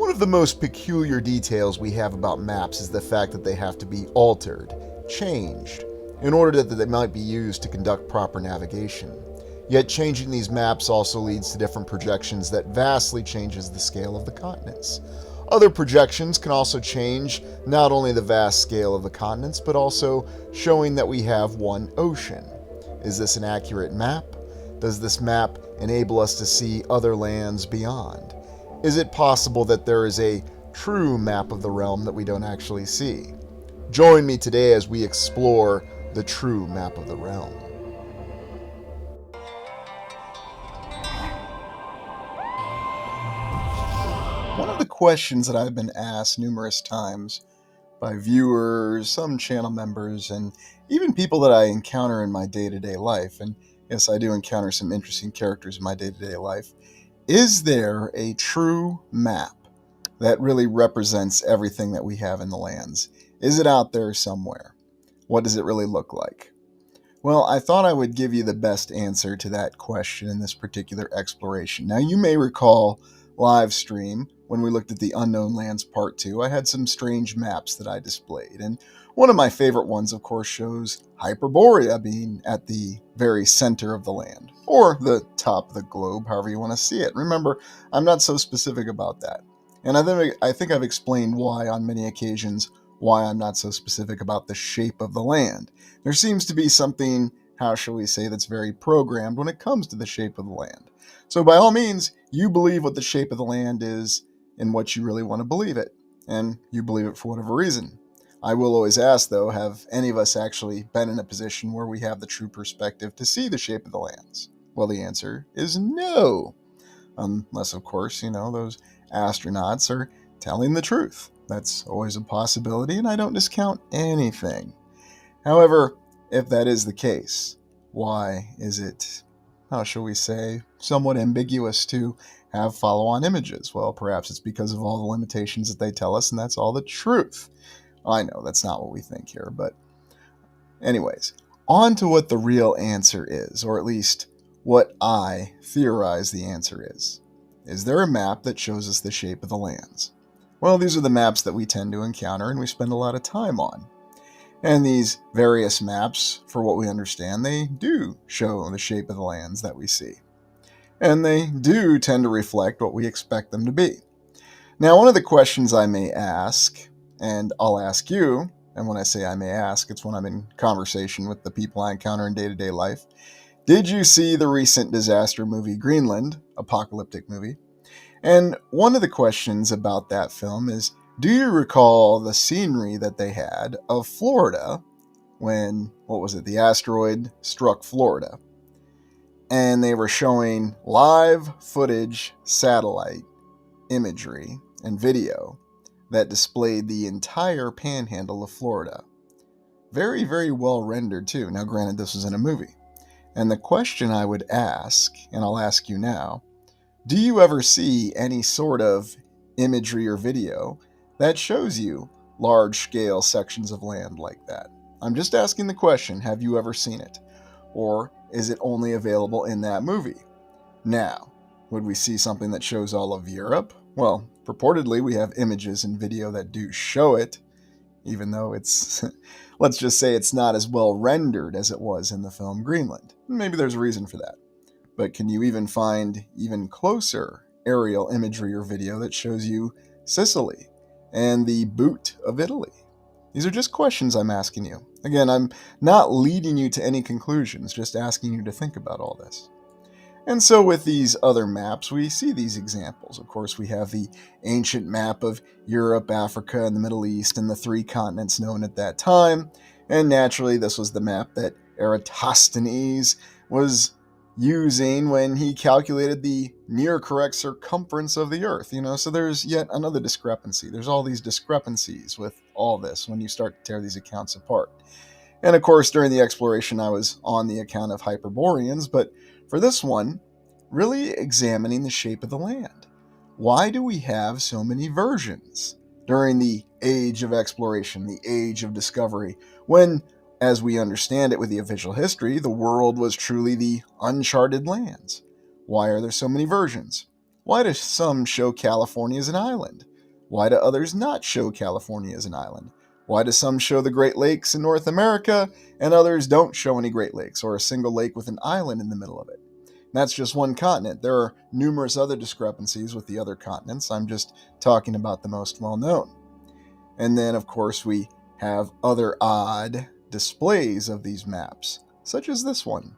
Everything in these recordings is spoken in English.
One of the most peculiar details we have about maps is the fact that they have to be altered, changed, in order that they might be used to conduct proper navigation. Yet changing these maps also leads to different projections that vastly changes the scale of the continents. Other projections can also change not only the vast scale of the continents, but also showing that we have one ocean. Is this an accurate map? Does this map enable us to see other lands beyond? Is it possible that there is a true map of the realm that we don't actually see? Join me today as we explore the true map of the realm. One of the questions that I've been asked numerous times by viewers, some channel members, and even people that I encounter in my day-to-day life, and yes, I do encounter some interesting characters in my day-to-day life, is there a true map that really represents everything that we have in the lands? Is it out there somewhere? What does it really look like? Well, I thought I would give you the best answer to that question in this particular exploration. Now, you may recall live stream when we looked at the Unknown Lands Part 2, I had some strange maps that I displayed. And one of my favorite ones, of course, shows Hyperborea being at the very center of the land, or the top of the globe, however you want to see it. Remember, I'm not so specific about that. And I think I've explained why on many occasions, why I'm not so specific about the shape of the land. There seems to be something, how shall we say, that's very programmed when it comes to the shape of the land. So by all means, you believe what the shape of the land is and what you really want to believe it, and you believe it for whatever reason. I will always ask, though, have any of us actually been in a position where we have the true perspective to see the shape of the lands? Well, the answer is no. Unless, of course, those astronauts are telling the truth. That's always a possibility, and I don't discount anything. However, if that is the case, why is it, how shall we say, somewhat ambiguous to have follow-on images? Well, perhaps it's because of all the limitations that they tell us, and that's all the truth. I know that's not what we think here, but anyways, on to what the real answer is, or at least what I theorize the answer is. Is there a map that shows us the shape of the lands? Well, these are the maps that we tend to encounter and we spend a lot of time on. And these various maps, for what we understand, they do show the shape of the lands that we see. And they do tend to reflect what we expect them to be. Now, one of the questions I may ask, and I'll ask you, and when I say I may ask, it's when I'm in conversation with the people I encounter in day-to-day life. Did you see the recent disaster movie Greenland, apocalyptic movie? And one of the questions about that film is, do you recall the scenery that they had of Florida when, the asteroid struck Florida? And they were showing live footage, satellite imagery, and video that displayed the entire panhandle of Florida. Very, very well rendered too. Now, granted, this was in a movie. And the question I would ask, and I'll ask you now, do you ever see any sort of imagery or video that shows you large-scale sections of land like that? I'm just asking the question, have you ever seen it? Or is it only available in that movie? Now, would we see something that shows all of Europe? Well, purportedly we have images and video that do show it, even though it's, let's just say it's not as well rendered as it was in the film Greenland. Maybe there's a reason for that. But can you even find even closer aerial imagery or video that shows you Sicily and the boot of Italy? These are just questions I'm asking you. Again, I'm not leading you to any conclusions, just asking you to think about all this. And so with these other maps, we see these examples. Of course, we have the ancient map of Europe, Africa, and the Middle East, and the three continents known at that time. And naturally, this was the map that Eratosthenes was using when he calculated the near correct circumference of the Earth. So there's yet another discrepancy. There's all these discrepancies with all this when you start to tear these accounts apart. And of course, during the exploration, I was on the account of Hyperboreans, but for this one, really examining the shape of the land. Why do we have so many versions during the age of exploration, the age of discovery, when, as we understand it with the official history, the world was truly the uncharted lands? Why are there so many versions? Why do some show California as an island? Why do others not show California as an island? Why do some show the Great Lakes in North America and others don't show any Great Lakes or a single lake with an island in the middle of it? That's just one continent. There are numerous other discrepancies with the other continents. I'm just talking about the most well known. And then, of course, we have other odd displays of these maps, such as this one,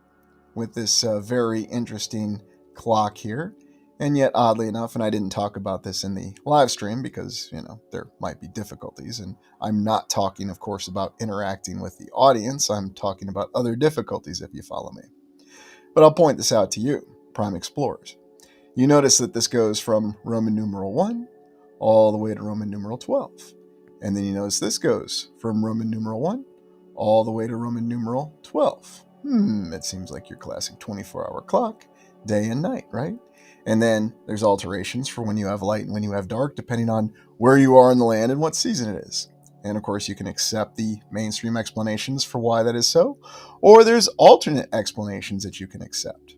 with this very interesting clock here. And yet, oddly enough, and I didn't talk about this in the live stream because, there might be difficulties. And I'm not talking, of course, about interacting with the audience. I'm talking about other difficulties, if you follow me. But I'll point this out to you, prime explorers. You notice that this goes from Roman numeral 1 all the way to Roman numeral 12. And then you notice this goes from Roman numeral 1 all the way to Roman numeral 12. It seems like your classic 24-hour clock, day and night, right? And then there's alterations for when you have light and when you have dark, depending on where you are in the land and what season it is. And of course, you can accept the mainstream explanations for why that is so, or there's alternate explanations that you can accept.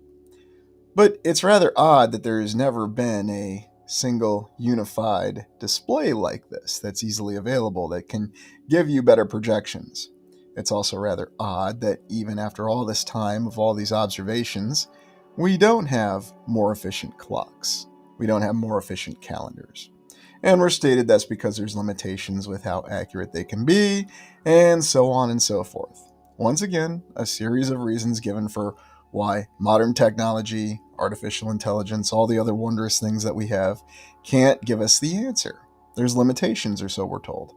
But it's rather odd that there has never been a single unified display like this that's easily available that can give you better projections. It's also rather odd that even after all this time of all these observations, we don't have more efficient clocks. We don't have more efficient calendars. And we're stated that's because there's limitations with how accurate they can be, and so on and so forth. Once again, a series of reasons given for why modern technology, artificial intelligence, all the other wondrous things that we have can't give us the answer. There's limitations, or so we're told.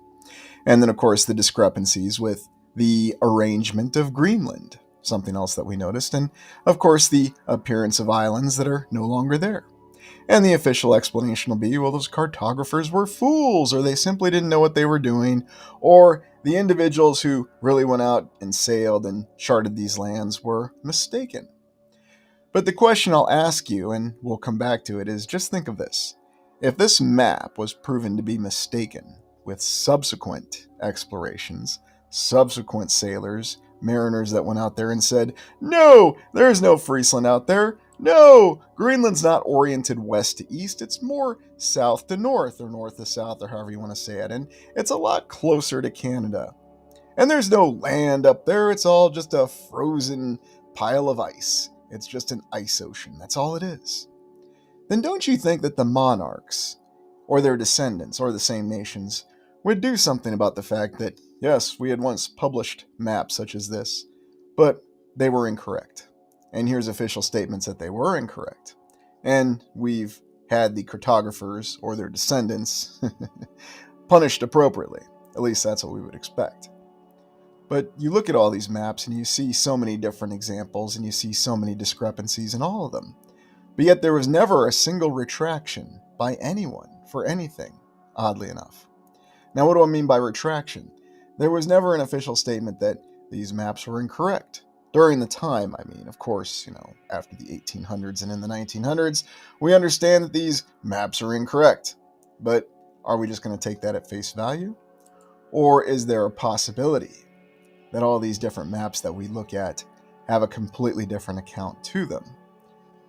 And then, of course, the discrepancies with the arrangement of Greenland, something else that we noticed, and, of course, the appearance of islands that are no longer there. And the official explanation will be, well, those cartographers were fools, or they simply didn't know what they were doing, or the individuals who really went out and sailed and charted these lands were mistaken. But the question I'll ask you, and we'll come back to it, is just think of this. If this map was proven to be mistaken with subsequent explorations, subsequent sailors, mariners that went out there and said, no, there's no Friesland out there. No, Greenland's not oriented west to east. It's more south to north, or north to south, or however you want to say it. And it's a lot closer to Canada. And there's no land up there. It's all just a frozen pile of ice. It's just an ice ocean. That's all it is. Then don't you think that the monarchs, or their descendants, or the same nations, would do something about the fact that, yes, we had once published maps such as this, but they were incorrect. And here's official statements that they were incorrect. And we've had the cartographers, or their descendants, punished appropriately. At least that's what we would expect. But you look at all these maps and you see so many different examples and you see so many discrepancies in all of them. But yet there was never a single retraction by anyone for anything, oddly enough. Now, what do I mean by retraction? There was never an official statement that these maps were incorrect. During the time, of course, after the 1800s and in the 1900s, we understand that these maps are incorrect. But are we just going to take that at face value? Or is there a possibility that all these different maps that we look at have a completely different account to them?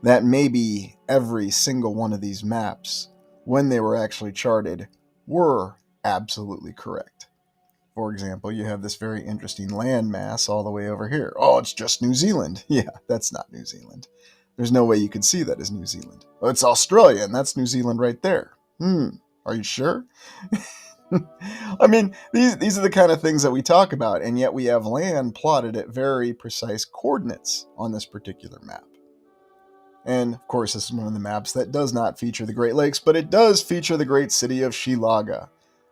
That maybe every single one of these maps, when they were actually charted, were absolutely correct. For example, you have this very interesting landmass all the way over here. Oh, it's just New Zealand. Yeah, that's not New Zealand. There's no way you could see that as New Zealand. Well, it's Australia, and that's New Zealand right there. Are you sure? These are the kind of things that we talk about, and yet we have land plotted at very precise coordinates on this particular map. And, of course, this is one of the maps that does not feature the Great Lakes, but it does feature the great city of Shilaga.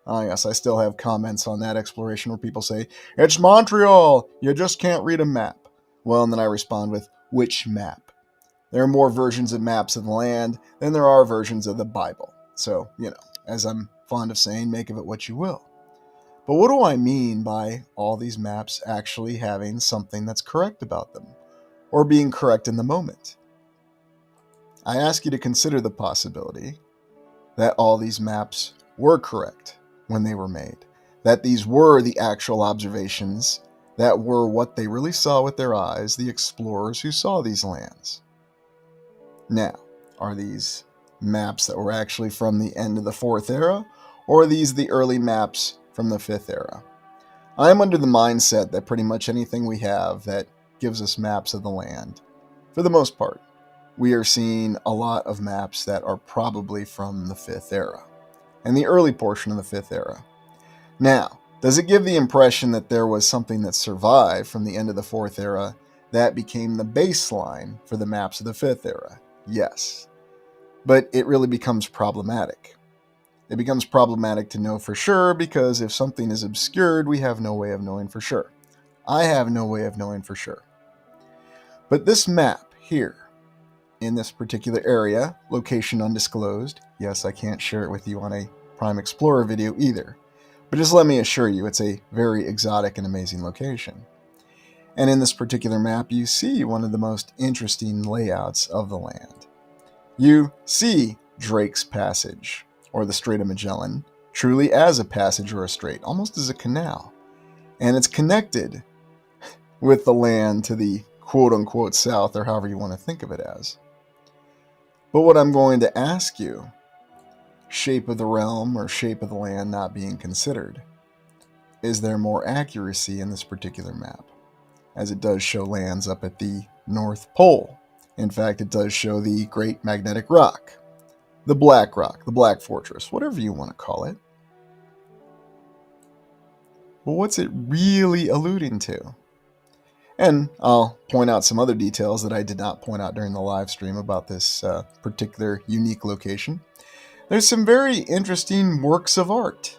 Yes, I still have comments on that exploration where people say, it's Montreal, you just can't read a map. Well, and then I respond with, which map? There are more versions of maps of the land than there are versions of the Bible. So, as I'm fond of saying, make of it what you will. But what do I mean by all these maps actually having something that's correct about them, or being correct in the moment? I ask you to consider the possibility that all these maps were correct when they were made, that these were the actual observations that were what they really saw with their eyes, the explorers who saw these lands. Now, are these maps that were actually from the end of the Fourth Era, Or are these the early maps from the 5th era? I am under the mindset that pretty much anything we have that gives us maps of the land, for the most part, we are seeing a lot of maps that are probably from the 5th era, and the early portion of the 5th era. Now, does it give the impression that there was something that survived from the end of the 4th era that became the baseline for the maps of the 5th era? Yes. But it really becomes problematic. It becomes problematic to know for sure because if something is obscured, we have no way of knowing for sure. I have no way of knowing for sure. But this map here, in this particular area, location undisclosed, yes, I can't share it with you on a Prime Explorer video either, but just let me assure you it's a very exotic and amazing location. And in this particular map, you see one of the most interesting layouts of the land. You see Drake's Passage, or the Strait of Magellan, truly as a passage or a strait, almost as a canal. And it's connected with the land to the quote-unquote south, or however you want to think of it as. But what I'm going to ask you, shape of the realm or shape of the land not being considered, is there more accuracy in this particular map? As it does show lands up at the North Pole. In fact, it does show the Great Magnetic Rock, the Black Rock, the Black Fortress, whatever you want to call it. But what's it really alluding to? And I'll point out some other details that I did not point out during the live stream about this particular unique location. There's some very interesting works of art.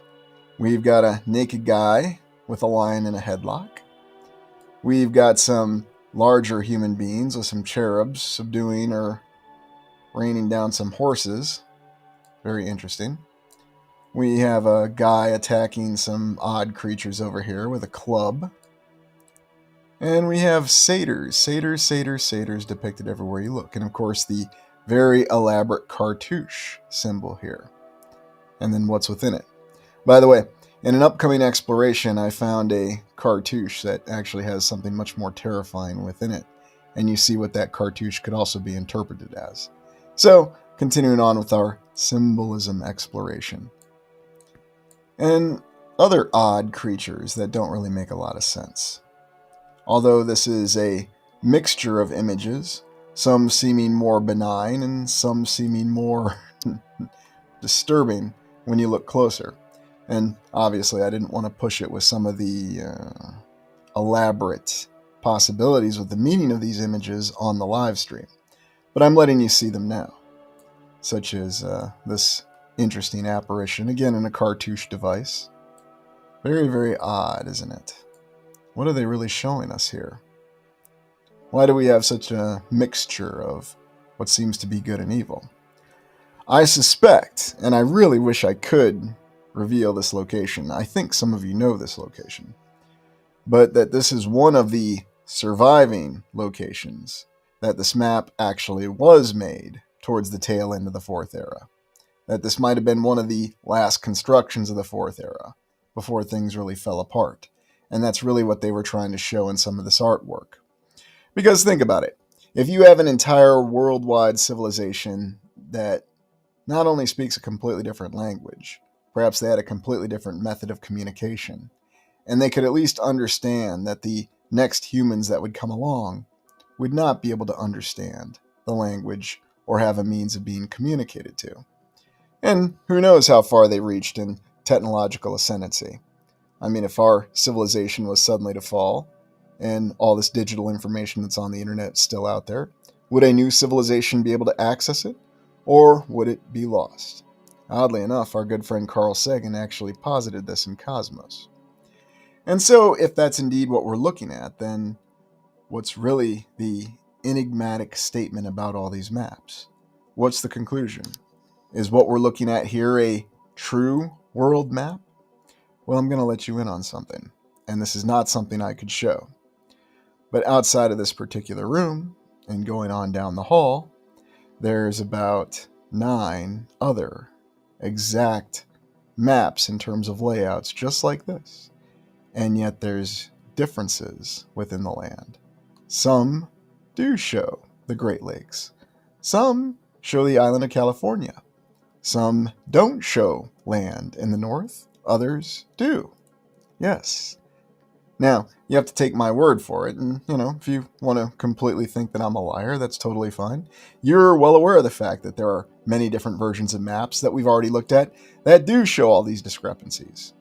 We've got a naked guy with a lion in a headlock. We've got some larger human beings with some cherubs subduing or raining down some horses. Very interesting. We have a guy attacking some odd creatures over here with a club. And we have satyrs depicted everywhere you look. And of course the very elaborate cartouche symbol here. And then what's within it. By the way, in an upcoming exploration, I found a cartouche that actually has something much more terrifying within it. And you see what that cartouche could also be interpreted as. So, continuing on with our symbolism exploration. And other odd creatures that don't really make a lot of sense. Although this is a mixture of images, some seeming more benign and some seeming more disturbing when you look closer. And obviously I didn't want to push it with some of the elaborate possibilities with the meaning of these images on the live stream. But I'm letting you see them now. Such as this interesting apparition, again in a cartouche device. Very, very odd, isn't it? What are they really showing us here? Why do we have such a mixture of what seems to be good and evil? I suspect, and I really wish I could reveal this location, I think some of you know this location, but that this is one of the surviving locations that this map actually was made towards the tail end of the 4th era. That this might have been one of the last constructions of the 4th era, before things really fell apart. And that's really what they were trying to show in some of this artwork. Because think about it. If you have an entire worldwide civilization that not only speaks a completely different language, perhaps they had a completely different method of communication, and they could at least understand that the next humans that would come along would not be able to understand the language or have a means of being communicated to. And who knows how far they reached in technological ascendancy. I mean, if our civilization was suddenly to fall, and all this digital information that's on the internet is still out there, would a new civilization be able to access it, or would it be lost? Oddly enough, our good friend Carl Sagan actually posited this in Cosmos. And so, if that's indeed what we're looking at, then what's really the enigmatic statement about all these maps? What's the conclusion? Is what we're looking at here a true world map? Well, I'm going to let you in on something, and this is not something I could show. But outside of this particular room, and going on down the hall, there's about 9 other exact maps in terms of layouts, just like this. And yet there's differences within the land. Some do show the Great Lakes. Some show the island of California. Some don't show land in the north, others do. Yes. Now, you have to take my word for it, and, if you want to completely think that I'm a liar, that's totally fine. You're well aware of the fact that there are many different versions of maps that we've already looked at that do show all these discrepancies.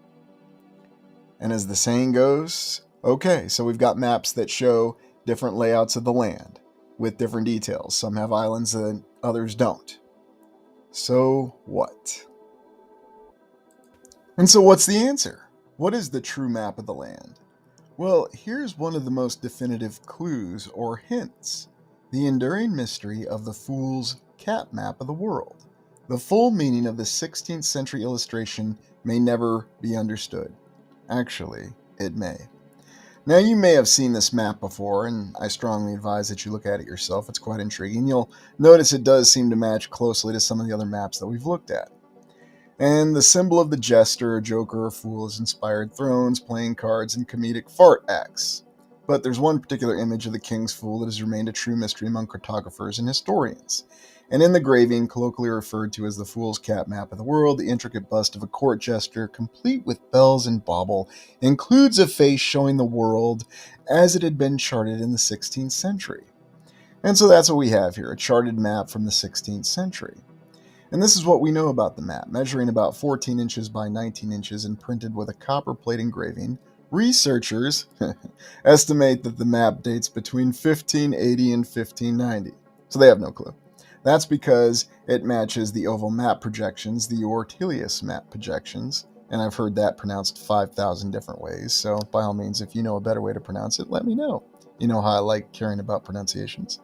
And as the saying goes, okay, so we've got maps that show different layouts of the land with different details. Some have islands and others don't. So what? And so what's the answer? What is the true map of the land? Well, here's one of the most definitive clues or hints: the enduring mystery of the Fool's Cap Map of the world. The full meaning of the 16th century illustration may never be understood. Actually, it may. Now, you may have seen this map before, and I strongly advise that you look at it yourself. It's quite intriguing. You'll notice it does seem to match closely to some of the other maps that we've looked at. And the symbol of the jester, joker, or fool is inspired thrones, playing cards, and comedic fart acts. But there's one particular image of the king's fool that has remained a true mystery among cartographers and historians. And in the graving, colloquially referred to as the Fool's Cap Map of the world, the intricate bust of a court jester, complete with bells and bauble, includes a face showing the world as it had been charted in the 16th century. And so that's what we have here, a charted map from the 16th century. And this is what we know about the map. Measuring about 14 inches by 19 inches and printed with a copper plate engraving, researchers estimate that the map dates between 1580 and 1590. So they have no clue. That's because it matches the oval map projections, the Ortelius map projections, and I've heard that pronounced 5,000 different ways. So by all means, if you know a better way to pronounce it, let me know. You know how I like caring about pronunciations.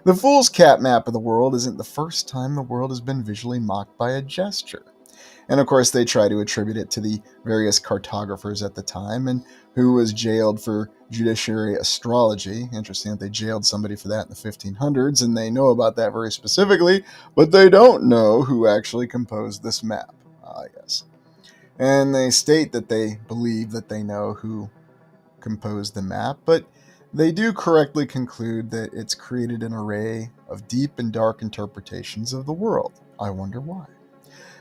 The Fool's Cap Map of the world isn't the first time the world has been visually mocked by a gesture. And of course, they try to attribute it to the various cartographers at the time and who was jailed for judiciary astrology. Interesting that they jailed somebody for that in the 1500s, and they know about that very specifically, but they don't know who actually composed this map, I guess. And they state that they believe that they know who composed the map, but they do correctly conclude that it's created an array of deep and dark interpretations of the world. I wonder why.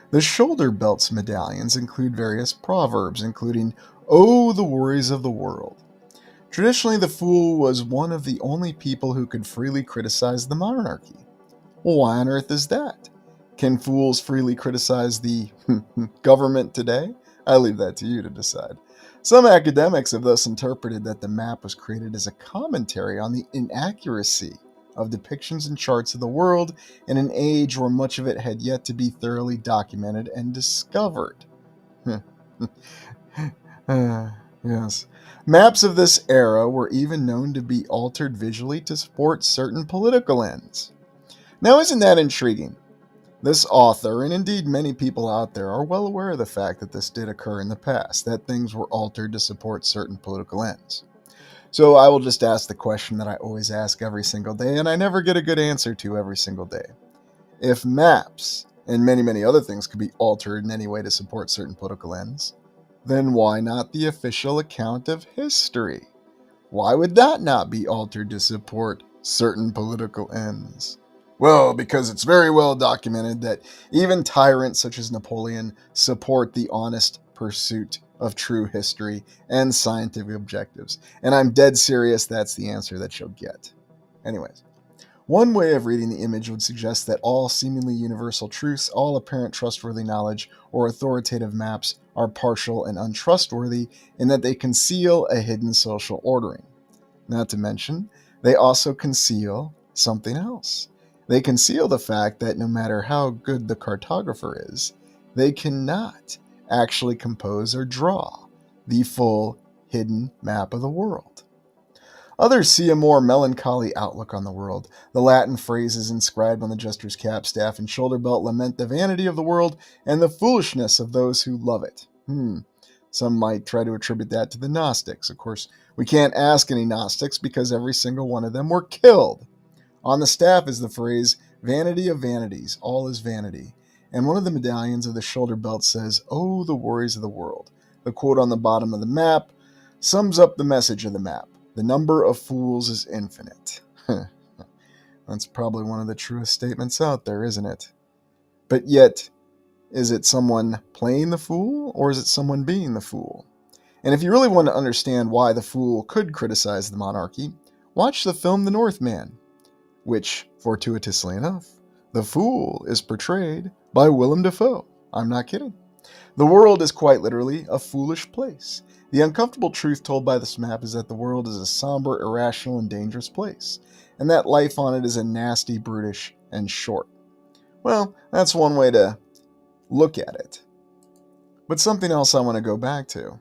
The shoulder belts medallions include various proverbs, including, "Oh, the worries of the world." Traditionally, the fool was one of the only people who could freely criticize the monarchy. Well, why on earth is that? Can fools freely criticize the government today? I leave that to you to decide. Some academics have thus interpreted that the map was created as a commentary on the inaccuracy of depictions and charts of the world in an age where much of it had yet to be thoroughly documented and discovered. Yes. Maps of this era were even known to be altered visually to support certain political ends. Now, isn't that intriguing? This author, and indeed many people out there, are well aware of the fact that this did occur in the past, that things were altered to support certain political ends. So I will just ask the question that I always ask every single day, and I never get a good answer to every single day. If maps, and many, many other things, could be altered in any way to support certain political ends, then why not the official account of history? Why would that not be altered to support certain political ends? Well, because it's very well documented that even tyrants such as Napoleon support the honest pursuit of true history and scientific objectives. And I'm dead serious, that's the answer that you'll get. Anyways, one way of reading the image would suggest that all seemingly universal truths, all apparent trustworthy knowledge, or authoritative maps are partial and untrustworthy in that they conceal a hidden social ordering. Not to mention, they also conceal something else. They conceal the fact that no matter how good the cartographer is, they cannot actually compose or draw the full hidden map of the world. Others see a more melancholy outlook on the world. The Latin phrases inscribed on the jester's capstaff and shoulder belt lament the vanity of the world and the foolishness of those who love it. Some might try to attribute that to the Gnostics. Of course, we can't ask any Gnostics because every single one of them were killed. On the staff is the phrase, "Vanity of vanities, all is vanity." And one of the medallions of the shoulder belt says, "Oh, the worries of the world." The quote on the bottom of the map sums up the message of the map. The number of fools is infinite. That's probably one of the truest statements out there, isn't it? But yet, Is it someone playing the fool, or is it someone being the fool? And if you really want to understand why the fool could criticize the monarchy, watch the film The Northman, which, fortuitously enough, the fool is portrayed by Willem Dafoe. I'm not kidding. The world is quite literally a foolish place. The uncomfortable truth told by this map is that the world is a somber, irrational, and dangerous place, and that life on it is a nasty, brutish, and short. Well, that's one way to look at it. But something else I want to go back to.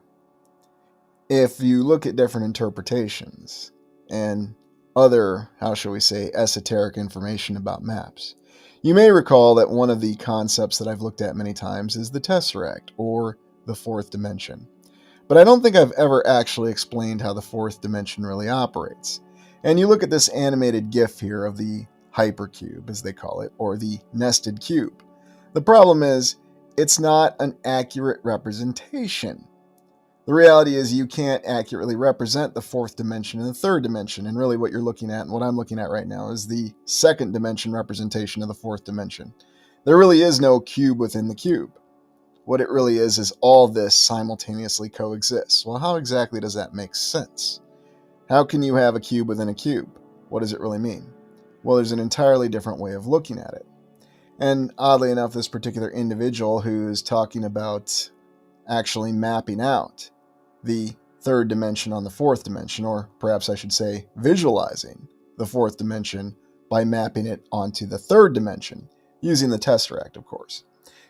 If you look at different interpretations and other, how shall we say, esoteric information about maps, you may recall that one of the concepts that I've looked at many times is the tesseract, or the fourth dimension. But I don't think I've ever actually explained how the fourth dimension really operates. And you look at this animated GIF here of the hypercube, as they call it, or the nested cube. The problem is, it's not an accurate representation. The reality is you can't accurately represent the fourth dimension and the third dimension, and really what you're looking at, and what I'm looking at right now, is the second dimension representation of the fourth dimension. There really is no cube within the cube. What it really is all this simultaneously coexists. Well, how exactly does that make sense? How can you have a cube within a cube? What does it really mean? Well, there's an entirely different way of looking at it. And oddly enough, this particular individual who is talking about actually mapping out the third dimension on the fourth dimension, or perhaps I should say visualizing the fourth dimension by mapping it onto the third dimension, using the tesseract, of course.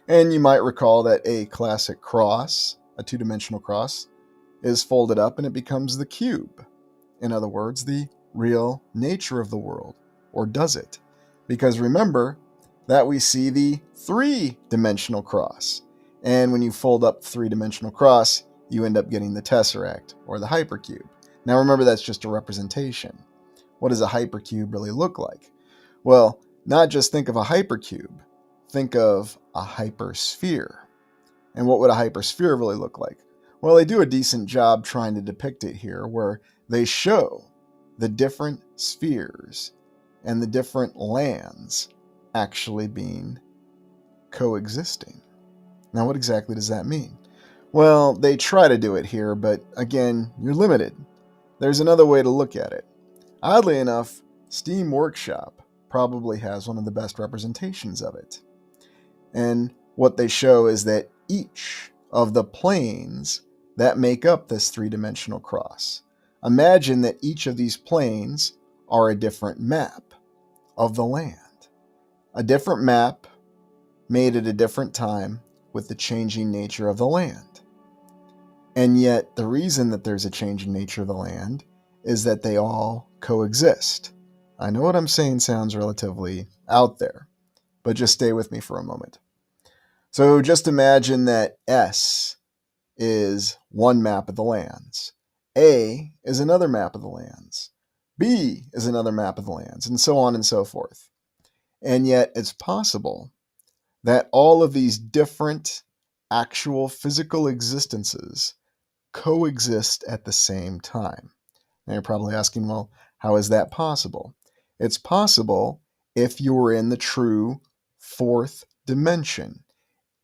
And you might recall that a classic cross, a two-dimensional cross, is folded up and it becomes the cube. In other words, the real nature of the world. Or does it? Because remember that we see the three-dimensional cross. And when you fold up the three-dimensional cross, you end up getting the tesseract, or the hypercube. Now remember, that's just a representation. What does a hypercube really look like? Well, not just think of a hypercube. Think of a hypersphere. And what would a hypersphere really look like? Well, they do a decent job trying to depict it here, where they show the different spheres and the different lands actually being coexisting. Now, what exactly does that mean? Well, they try to do it here, but again, you're limited. There's another way to look at it. Oddly enough, Steam Workshop probably has one of the best representations of it. And what they show is that each of the planes that make up this three-dimensional cross, imagine that each of these planes are a different map of the land. A different map made at a different time with the changing nature of the land. And yet, the reason that there's a change in nature of the land is that they all coexist. I know what I'm saying sounds relatively out there, but just stay with me for a moment. So just imagine that S is one map of the lands. A is another map of the lands. B is another map of the lands, and so on and so forth. And yet, it's possible that all of these different actual physical existences coexist at the same time. Now you're probably asking, well, how is that possible? It's possible if you were in the true fourth dimension,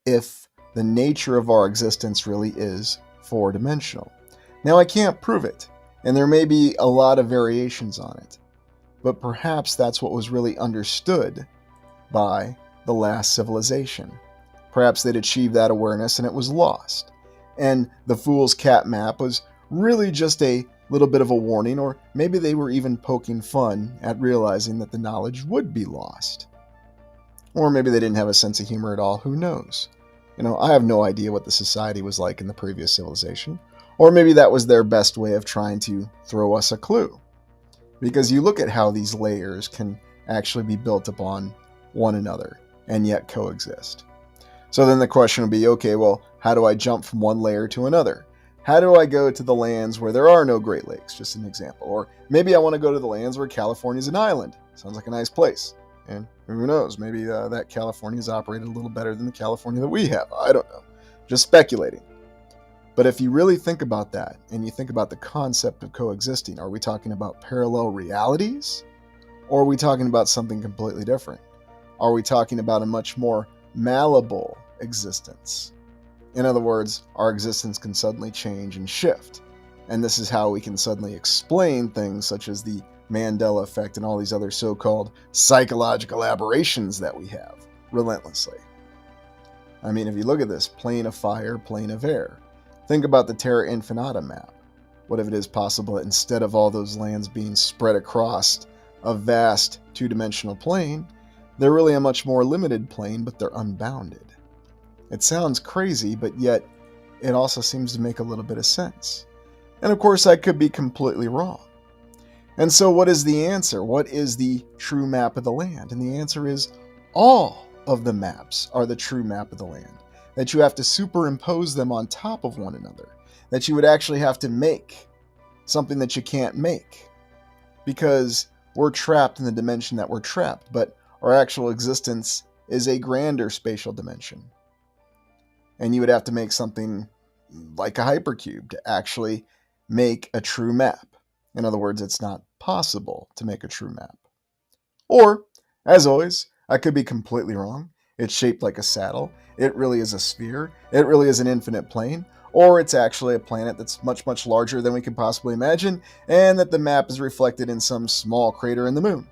if the nature of our existence really is four-dimensional. Now, I can't prove it, and there may be a lot of variations on it, but perhaps that's what was really understood by the last civilization. Perhaps they'd achieved that awareness and it was lost. And the Fool's Cat map was really just a little bit of a warning, or maybe they were even poking fun at realizing that the knowledge would be lost. Or maybe they didn't have a sense of humor at all, who knows? I have no idea what the society was like in the previous civilization. Or maybe that was their best way of trying to throw us a clue. Because you look at how these layers can actually be built upon one another and yet coexist. So then the question would be, okay, well, how do I jump from one layer to another? How do I go to the lands where there are no Great Lakes, just an example? Or maybe I want to go to the lands where California is an island. Sounds like a nice place. And who knows, maybe that California is operated a little better than the California that we have. I don't know. Just speculating. But if you really think about that, and you think about the concept of coexisting, are we talking about parallel realities? Or are we talking about something completely different? Are we talking about a much more malleable existence. In other words, our existence can suddenly change and shift. And this is how we can suddenly explain things such as the Mandela effect and all these other so-called psychological aberrations that we have relentlessly. I mean, if you look at this, plane of fire, plane of air. Think about the Terra Infinita map. What if it is possible that instead of all those lands being spread across a vast two-dimensional plane, they're really a much more limited plane, but they're unbounded? It sounds crazy, but yet it also seems to make a little bit of sense. And of course, I could be completely wrong. And so what is the answer? What is the true map of the land? And the answer is all of the maps are the true map of the land. That you have to superimpose them on top of one another. That you would actually have to make something that you can't make. Because we're trapped in the dimension that we're trapped, but our actual existence is a grander spatial dimension. And you would have to make something like a hypercube to actually make a true map. In other words, it's not possible to make a true map. Or, as always, I could be completely wrong. It's shaped like a saddle. It really is a sphere. It really is an infinite plane. Or it's actually a planet that's much, much larger than we could possibly imagine, and that the map is reflected in some small crater in the moon.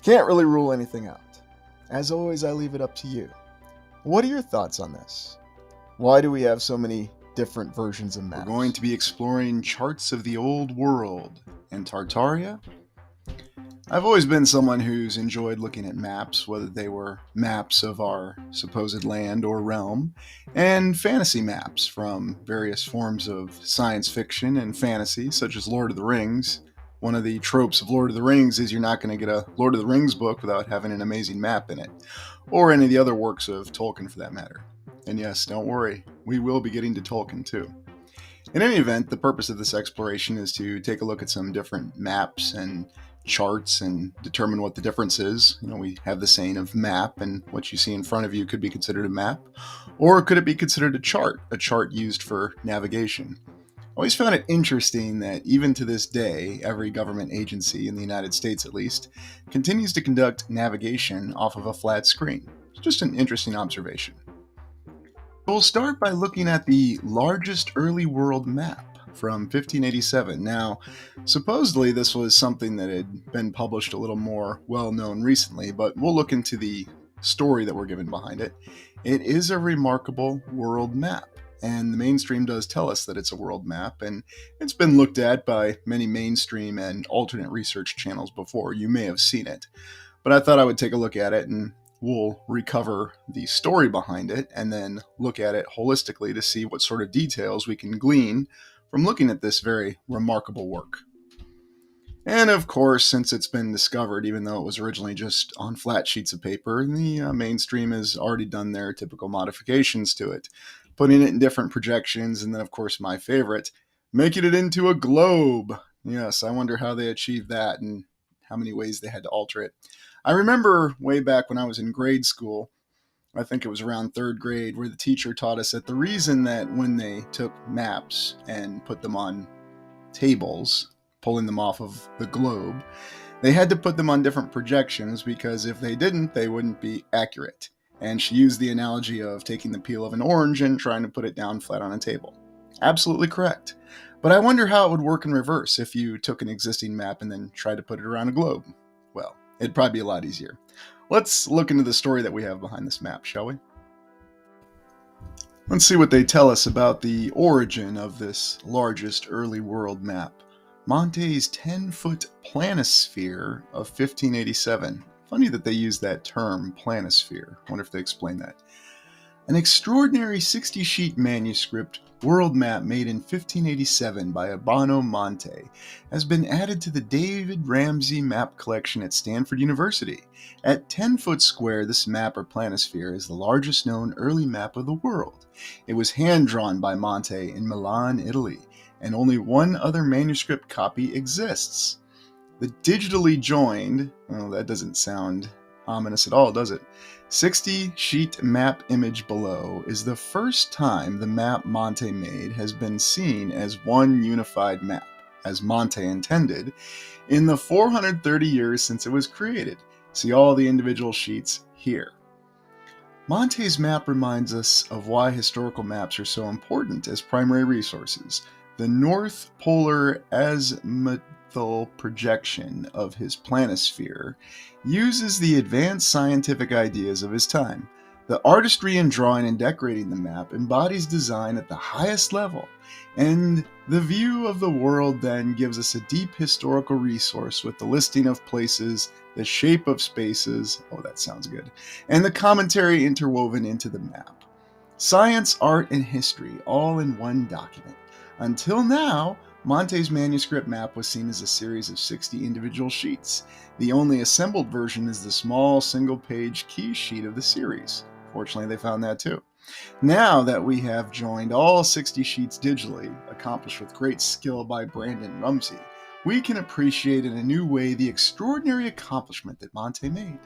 Can't really rule anything out. As always, I leave it up to you. What are your thoughts on this? Why do we have so many different versions of maps? We're going to be exploring charts of the old world and Tartaria. I've always been someone who's enjoyed looking at maps, whether they were maps of our supposed land or realm, and fantasy maps from various forms of science fiction and fantasy, such as Lord of the Rings. One of the tropes of Lord of the Rings is you're not going to get a Lord of the Rings book without having an amazing map in it, or any of the other works of Tolkien for that matter. And yes, don't worry, we will be getting to Tolkien too. In any event, the purpose of this exploration is to take a look at some different maps and charts and determine what the difference is. We have the saying of map, and what you see in front of you could be considered a map, or could it be considered a chart used for navigation. I always found it interesting that even to this day, every government agency, in the United States at least, continues to conduct navigation off of a flat screen. It's just an interesting observation. We'll start by looking at the largest early world map from 1587. Now, supposedly this was something that had been published a little more well-known recently, but we'll look into the story that we're given behind it. It is a remarkable world map, and the mainstream does tell us that it's a world map, and it's been looked at by many mainstream and alternate research channels before. You may have seen it, but I thought I would take a look at it, and we'll recover the story behind it and then look at it holistically to see what sort of details we can glean from looking at this very remarkable work. And of course, since it's been discovered, even though it was originally just on flat sheets of paper, the mainstream has already done their typical modifications to it, putting it in different projections, and then of course my favorite, making it into a globe. Yes, I wonder how they achieved that and how many ways they had to alter it. I remember way back when I was in grade school, I think it was around third grade, where the teacher taught us that the reason that when they took maps and put them on tables, pulling them off of the globe, they had to put them on different projections, because if they didn't, they wouldn't be accurate. And she used the analogy of taking the peel of an orange and trying to put it down flat on a table. Absolutely correct. But I wonder how it would work in reverse if you took an existing map and then tried to put it around a globe. Well, it'd probably be a lot easier. Let's look into the story that we have behind this map, shall we? Let's see what they tell us about the origin of this largest early world map. Monte's 10-foot planisphere of 1587. Funny that they use that term, planisphere. I wonder if they explain that. An extraordinary 60-sheet manuscript world map made in 1587 by Urbano Monte has been added to the David Ramsay map collection at Stanford University. At 10 foot square, this map or planisphere is the largest known early map of the world. It was hand-drawn by Monte in Milan, Italy, and only one other manuscript copy exists. The digitally joined, well, that doesn't sound ominous at all, does it? 60-sheet map image below is the first time the map Monte made has been seen as one unified map, as Monte intended, in the 430 years since it was created. See all the individual sheets here. Monte's map reminds us of why historical maps are so important as primary resources. The North Polar azimuthal projection of his planisphere uses the advanced scientific ideas of his time. The artistry in drawing and decorating the map embodies design at the highest level, and the view of the world then gives us a deep historical resource with the listing of places, the shape of spaces, oh, that sounds good, and the commentary interwoven into the map. Science, art, and history all in one document. Until now, Monte's manuscript map was seen as a series of 60 individual sheets. The only assembled version is the small single-page key sheet of the series. Fortunately, they found that too. Now that we have joined all 60 sheets digitally, accomplished with great skill by Brandon Rumsey, we can appreciate in a new way the extraordinary accomplishment that Monte made.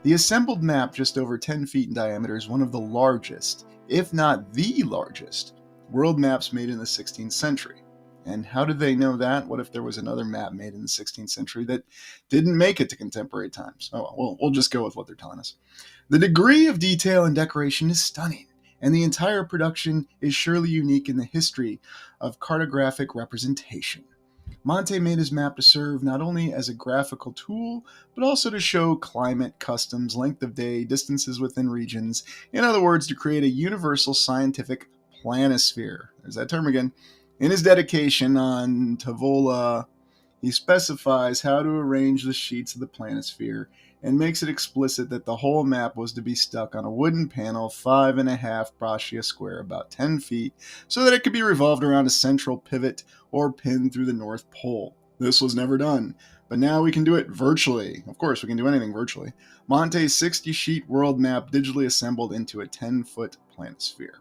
The assembled map, just over 10 feet in diameter, is one of the largest, if not the largest, world maps made in the 16th century. And how did they know that? What if there was another map made in the 16th century that didn't make it to contemporary times? Oh, well, we'll just go with what they're telling us. The degree of detail and decoration is stunning, and the entire production is surely unique in the history of cartographic representation. Monte made his map to serve not only as a graphical tool, but also to show climate, customs, length of day, distances within regions. In other words, to create a universal scientific planisphere. There's that term again. In his dedication on Tavola, he specifies how to arrange the sheets of the planisphere and makes it explicit that the whole map was to be stuck on a wooden panel 5.5 braccia square, about 10 feet, so that it could be revolved around a central pivot or pinned through the North Pole. This was never done, but now we can do it virtually. Of course, we can do anything virtually. Monte's 60-sheet world map digitally assembled into a 10-foot planisphere.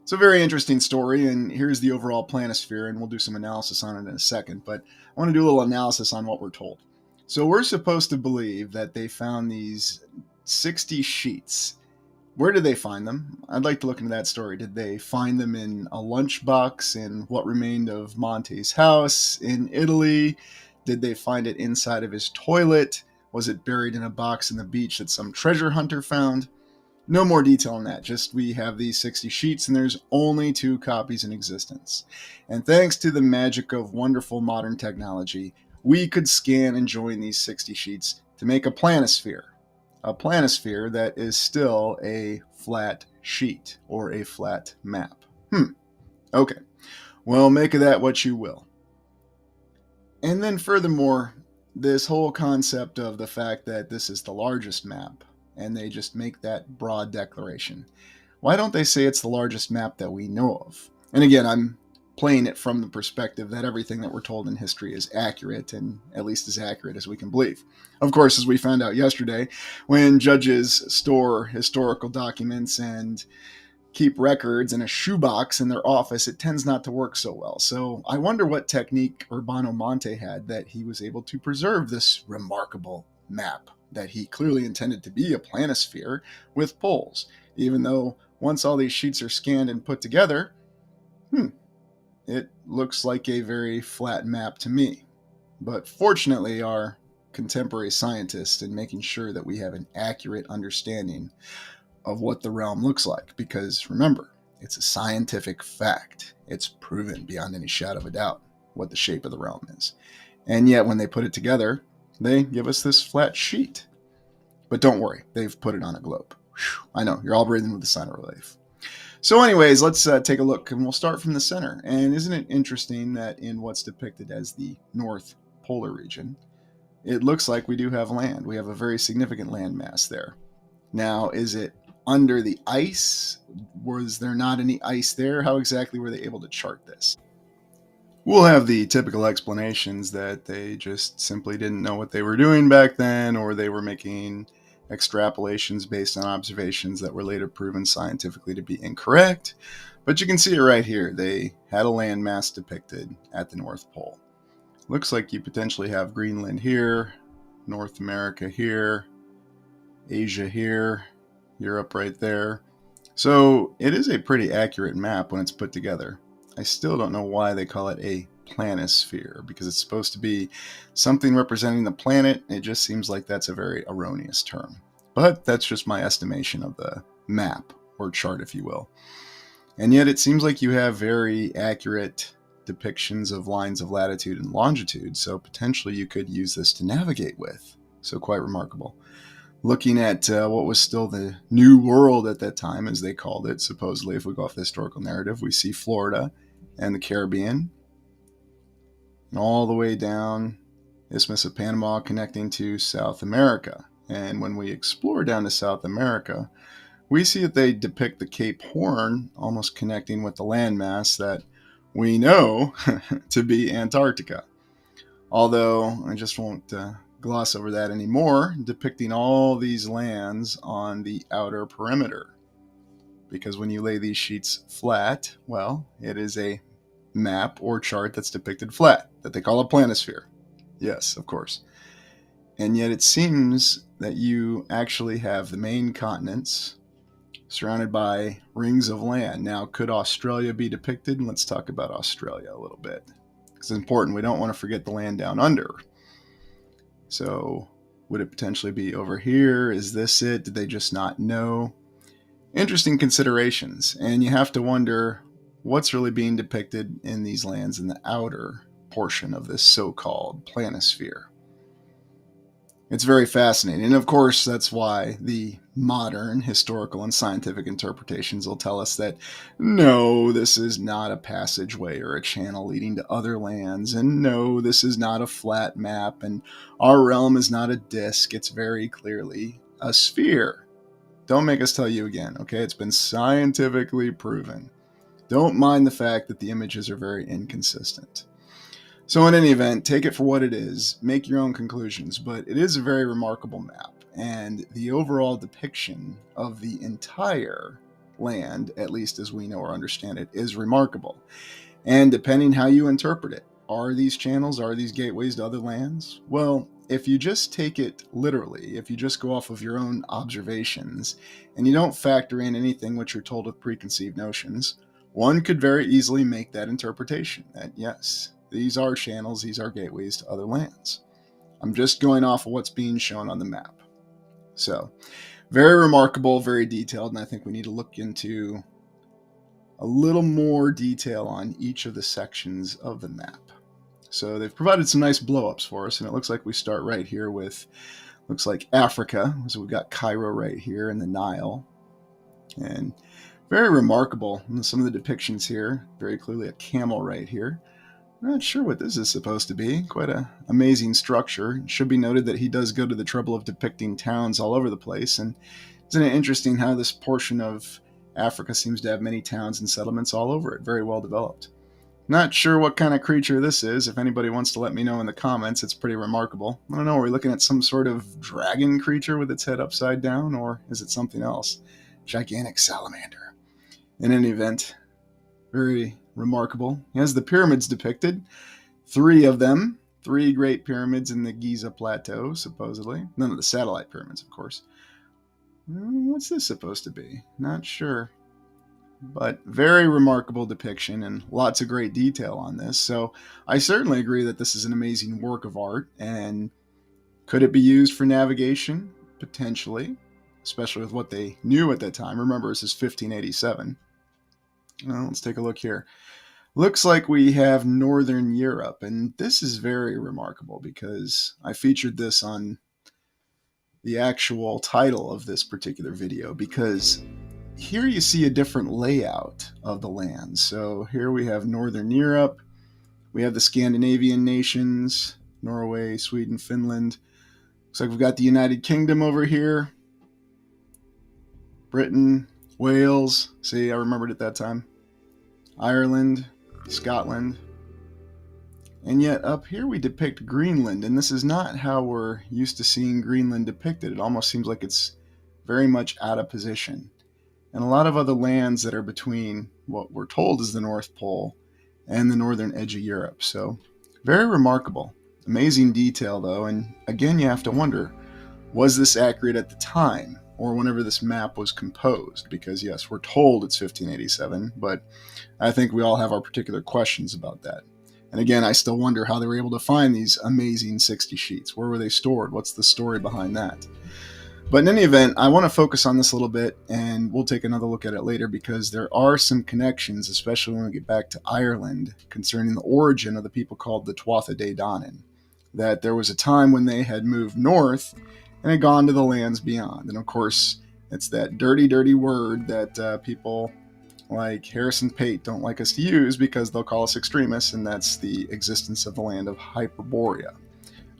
It's a very interesting story, and here's the overall planisphere, and we'll do some analysis on it in a second, but I want to do a little analysis on what we're told. So we're supposed to believe that they found these 60 sheets. Where did they find them? I'd like to look into that story. Did they find them in a lunchbox in what remained of Monte's house in Italy? Did they find it inside of his toilet? Was it buried in a box in the beach that some treasure hunter found? No more detail on that. Just we have these 60 sheets and there's only 2 copies in existence. And thanks to the magic of wonderful modern technology, we could scan and join these 60 sheets to make a planisphere. A planisphere that is still a flat sheet or a flat map. Okay. Well, make of that what you will. And then furthermore, this whole concept of the fact that this is the largest map, and they just make that broad declaration. Why don't they say it's the largest map that we know of? And again, I'm playing it from the perspective that everything that we're told in history is accurate, and at least as accurate as we can believe. Of course, as we found out yesterday, when judges store historical documents and keep records in a shoebox in their office, it tends not to work so well. So I wonder what technique Urbano Monte had that he was able to preserve this remarkable map that he clearly intended to be a planisphere with poles, even though once all these sheets are scanned and put together, it looks like a very flat map to me. But fortunately, our contemporary scientists in making sure that we have an accurate understanding of what the realm looks like, because remember, it's a scientific fact. It's proven beyond any shadow of a doubt what the shape of the realm is. And yet when they put it together, they give us this flat sheet. But don't worry, they've put it on a globe. Whew, I know, you're all breathing with a sigh of relief. So anyways, let's take a look, and we'll start from the center. And isn't it interesting that in what's depicted as the North Polar region, it looks like we do have land. We have a very significant landmass there. Now, is it under the ice? Was there not any ice there? How exactly were they able to chart this? We'll have the typical explanations that they just simply didn't know what they were doing back then, or they were making extrapolations based on observations that were later proven scientifically to be incorrect. But you can see it right here. They had a landmass depicted at the North Pole. Looks like you potentially have Greenland here, North America here, Asia here, Europe right there. So it is a pretty accurate map when it's put together. I still don't know why they call it a planisphere, because it's supposed to be something representing the planet. It just seems like that's a very erroneous term. But that's just my estimation of the map or chart, if you will. And yet it seems like you have very accurate depictions of lines of latitude and longitude, so potentially you could use this to navigate with. So quite remarkable. Looking at what was still the New World at that time, as they called it, supposedly, if we go off the historical narrative, we see Florida and the Caribbean, and all the way down Isthmus of Panama connecting to South America. And when we explore down to South America, we see that they depict the Cape Horn almost connecting with the landmass that we know to be Antarctica. Although I just won't gloss over that anymore, depicting all these lands on the outer perimeter. Because when you lay these sheets flat, well, it is a map or chart that's depicted flat, that they call a planisphere. Yes, of course. And yet it seems that you actually have the main continents surrounded by rings of land. Now, could Australia be depicted? And let's talk about Australia a little bit. It's important. We don't want to forget the land down under. So, would it potentially be over here? Is this it? Did they just not know? Interesting considerations. And you have to wonder what's really being depicted in these lands in the outer portion of this so-called planisphere. It's very fascinating. And of course, that's why the modern historical and scientific interpretations will tell us that no, this is not a passageway or a channel leading to other lands. And no, this is not a flat map. And our realm is not a disk. It's very clearly a sphere. Don't make us tell you again, okay? It's been scientifically proven. Don't mind the fact that the images are very inconsistent. So in any event, take it for what it is, make your own conclusions, but it is a very remarkable map, and the overall depiction of the entire land, at least as we know or understand it, is remarkable. And depending how you interpret it, are these channels, are these gateways to other lands? Well, if you just take it literally, if you just go off of your own observations, and you don't factor in anything which you're told with preconceived notions, one could very easily make that interpretation that yes, these are channels, these are gateways to other lands. I'm just going off of what's being shown on the map. So, very remarkable, very detailed, and I think we need to look into a little more detail on each of the sections of the map. So they've provided some nice blow-ups for us, and it looks like we start right here with, looks like Africa. So we've got Cairo right here and the Nile. And very remarkable. And some of the depictions here, very clearly a camel right here. I'm not sure what this is supposed to be. Quite an amazing structure. It should be noted that he does go to the trouble of depicting towns all over the place. And isn't it interesting how this portion of Africa seems to have many towns and settlements all over it? Very well developed. Not sure what kind of creature this is. If anybody wants to let me know in the comments, it's pretty remarkable. I don't know, are we looking at some sort of dragon creature with its head upside down, or is it something else? Gigantic salamander. In any event, very remarkable. He has the pyramids depicted. 3 of them. 3 great pyramids in the Giza Plateau, supposedly. None of the satellite pyramids, of course. What's this supposed to be? Not sure. But very remarkable depiction and lots of great detail on this. So I certainly agree that this is an amazing work of art. And could it be used for navigation? Potentially. Especially with what they knew at that time. Remember, this is 1587. Well, let's take a look here. Looks like we have Northern Europe, and this is very remarkable because I featured this on the actual title of this particular video, because here you see a different layout of the land. So here we have Northern Europe, we have the Scandinavian nations, Norway, Sweden, Finland. Looks like we've got the United Kingdom over here, Britain, Wales, see, I remembered at that time, Ireland, Scotland. And yet up here we depict Greenland, and this is not how we're used to seeing Greenland depicted. It almost seems like it's very much out of position. And a lot of other lands that are between what we're told is the North Pole and the northern edge of Europe. So very remarkable. Amazing detail though, and again you have to wonder, was this accurate at the time or whenever this map was composed? Because yes, we're told it's 1587, but I think we all have our particular questions about that. And again, I still wonder how they were able to find these amazing 60 sheets. Where were they stored? What's the story behind that? But in any event, I want to focus on this a little bit, and we'll take another look at it later because there are some connections, especially when we get back to Ireland, concerning the origin of the people called the Tuatha De Danann. That there was a time when they had moved north and had gone to the lands beyond. And of course, it's that dirty, dirty word that people like Harrison Pate don't like us to use because they'll call us extremists, and that's the existence of the land of Hyperborea.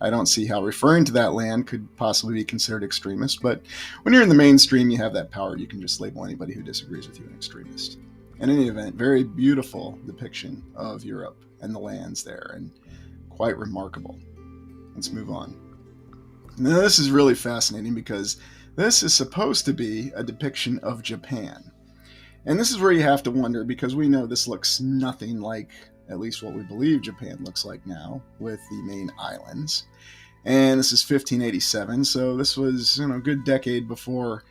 I don't see how referring to that land could possibly be considered extremist, but when you're in the mainstream, you have that power. You can just label anybody who disagrees with you an extremist. In any event, very beautiful depiction of Europe and the lands there, and quite remarkable. Let's move on. Now, this is really fascinating because this is supposed to be a depiction of Japan. And this is where you have to wonder, because we know this looks nothing like at least what we believe Japan looks like now, with the main islands. And this is 1587, so this was a good decade before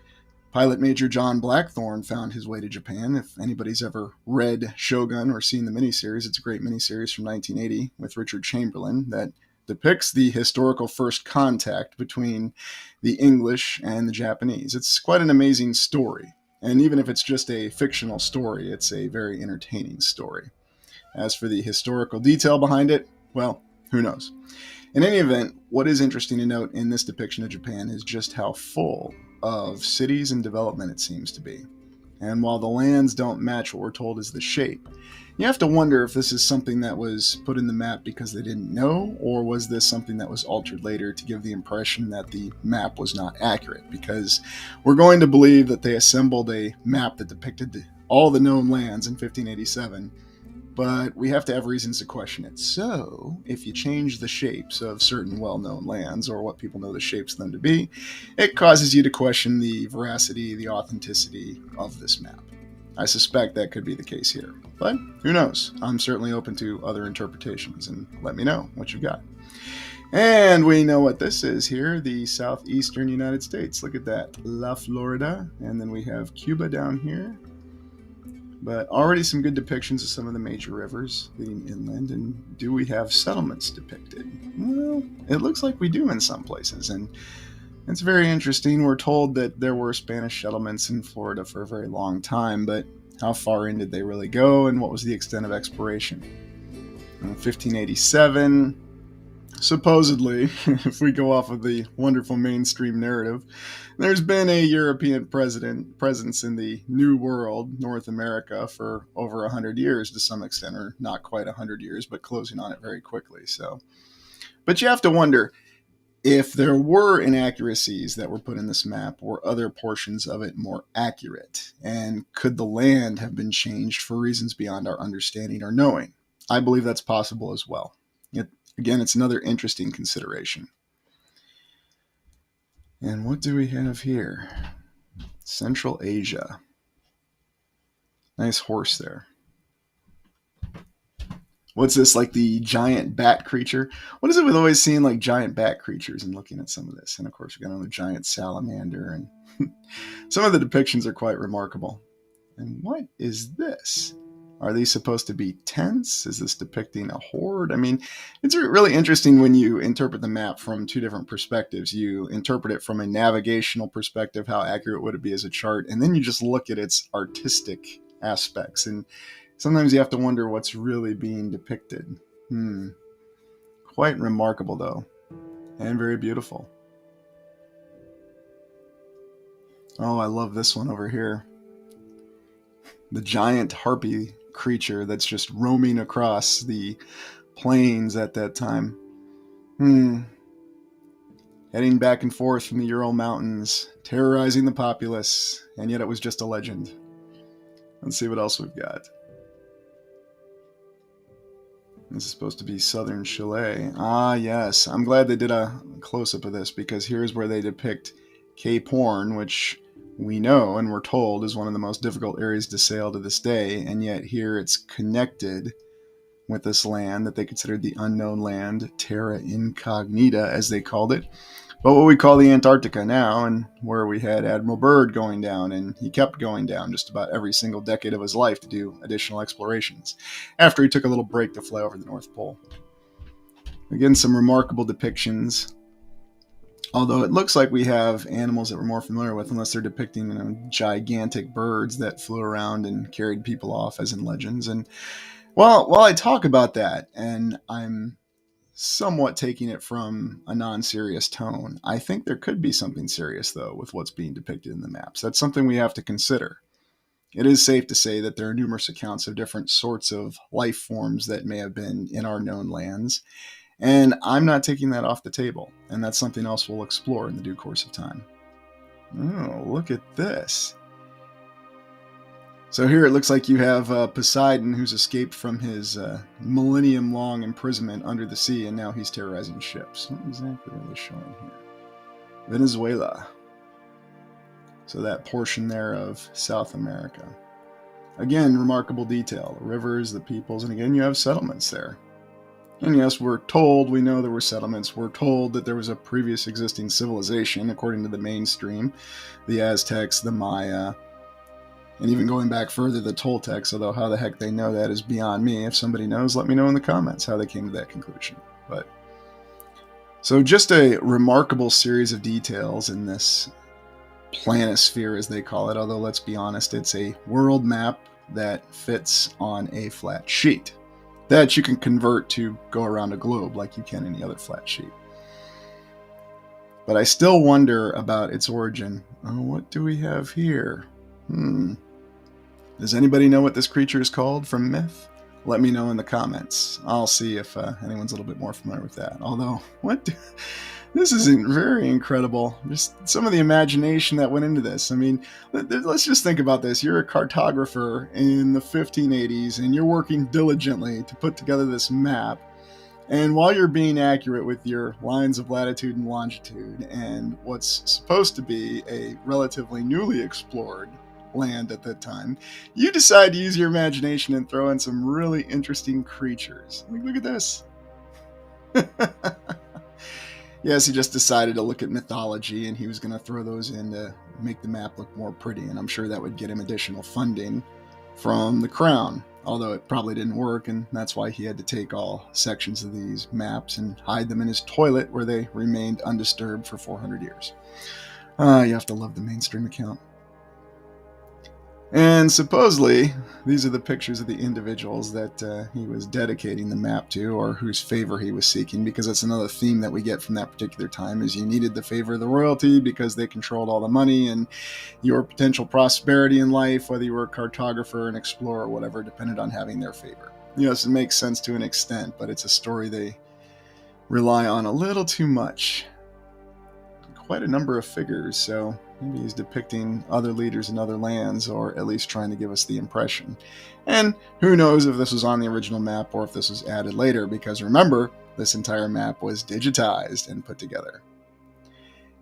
Pilot Major John Blackthorne found his way to Japan. If anybody's ever read Shogun or seen the miniseries, it's a great miniseries from 1980 with Richard Chamberlain that depicts the historical first contact between the English and the Japanese. It's quite an amazing story. And even if it's just a fictional story, it's a very entertaining story. As for the historical detail behind it, well, who knows? In any event, what is interesting to note in this depiction of Japan is just how full of cities and development it seems to be. And while the lands don't match what we're told is the shape, you have to wonder if this is something that was put in the map because they didn't know, or was this something that was altered later to give the impression that the map was not accurate? Because we're going to believe that they assembled a map that depicted all the known lands in 1587, but we have to have reasons to question it. So, if you change the shapes of certain well-known lands, or what people know the shapes of them to be, it causes you to question the veracity, the authenticity of this map. I suspect that could be the case here, but who knows? I'm certainly open to other interpretations, and let me know what you've got. And we know what this is here, the southeastern United States. Look at that, La Florida, and then we have Cuba down here. But already some good depictions of some of the major rivers leading inland. And do we have settlements depicted? Well, it looks like we do in some places. And it's very interesting. We're told that there were Spanish settlements in Florida for a very long time, but how far in did they really go, and what was the extent of exploration? In 1587, supposedly, if we go off of the wonderful mainstream narrative, there's been a European presence in the New World, North America, for over 100 years to some extent, or not quite 100 years, but closing on it very quickly. But you have to wonder, if there were inaccuracies that were put in this map, were other portions of it more accurate? And could the land have been changed for reasons beyond our understanding or knowing? I believe that's possible as well. Again, it's another interesting consideration. And what do we have here? Central Asia. Nice horse there. What's this, like the giant bat creature? What is it with always seeing like giant bat creatures and looking at some of this? And of course, we got another giant salamander, and some of the depictions are quite remarkable. And what is this? Are these supposed to be tents? Is this depicting a horde? I mean, it's really interesting when you interpret the map from two different perspectives. You interpret it from a navigational perspective, how accurate would it be as a chart, and then you just look at its artistic aspects. And sometimes you have to wonder what's really being depicted. Quite remarkable, though, and very beautiful. Oh, I love this one over here. The giant harpy creature that's just roaming across the plains at that time. Heading back and forth from the Ural Mountains, terrorizing the populace, and yet it was just a legend. Let's see what else we've got. This is supposed to be southern Chile. Ah, yes. I'm glad they did a close-up of this, because here's where they depict Cape Horn, which we know and we're told is one of the most difficult areas to sail to this day, and yet here it's connected with this land that they considered the unknown land, terra incognita, as they called it, but what we call the Antarctica now, and where we had Admiral Byrd going down, and he kept going down just about every single decade of his life to do additional explorations, after he took a little break to fly over the North Pole. Again, some remarkable depictions Although it looks like we have animals that we're more familiar with, unless they're depicting gigantic birds that flew around and carried people off, as in legends. And while I talk about that, and I'm somewhat taking it from a non-serious tone, I think there could be something serious, though, with what's being depicted in the maps. That's something we have to consider. It is safe to say that there are numerous accounts of different sorts of life forms that may have been in our known lands, and I'm not taking that off the table, and that's something else we'll explore in the due course of time. Oh, look at this. So here it looks like you have Poseidon, who's escaped from his millennium-long imprisonment under the sea, and now he's terrorizing ships. What exactly are they showing here? Venezuela. So that portion there of South America. Again, remarkable detail. The rivers, the peoples, and again, you have settlements there. And yes, we know there were settlements. We're told that there was a previous existing civilization, according to the mainstream, the Aztecs, the Maya, and even going back further, the Toltecs, although how the heck they know that is beyond me. If somebody knows, let me know in the comments how they came to that conclusion. So just a remarkable series of details in this planisphere, as they call it, although let's be honest, it's a world map that fits on a flat sheet that you can convert to go around a globe like you can any other flat sheet. But I still wonder about its origin. Oh, what do we have here? Does anybody know what this creature is called from myth? Let me know in the comments. I'll see if anyone's a little bit more familiar with that. Although, this is very incredible. Just some of the imagination that went into this. I mean, let's just think about this. You're a cartographer in the 1580s, and you're working diligently to put together this map. And while you're being accurate with your lines of latitude and longitude and what's supposed to be a relatively newly explored land at that time, you decide to use your imagination and throw in some really interesting creatures. Look at this. Yes, he just decided to look at mythology, and he was going to throw those in to make the map look more pretty, and I'm sure that would get him additional funding from the crown, although it probably didn't work, and that's why he had to take all sections of these maps and hide them in his toilet, where they remained undisturbed for 400 years. You have to love the mainstream account. And supposedly, these are the pictures of the individuals that he was dedicating the map to, or whose favor he was seeking, because that's another theme that we get from that particular time, is you needed the favor of the royalty because they controlled all the money, and your potential prosperity in life, whether you were a cartographer, an explorer, or whatever, depended on having their favor. Yes, it makes sense to an extent, but it's a story they rely on a little too much. Quite a number of figures, so maybe he's depicting other leaders in other lands, or at least trying to give us the impression. And who knows if this was on the original map or if this was added later, because remember, this entire map was digitized and put together.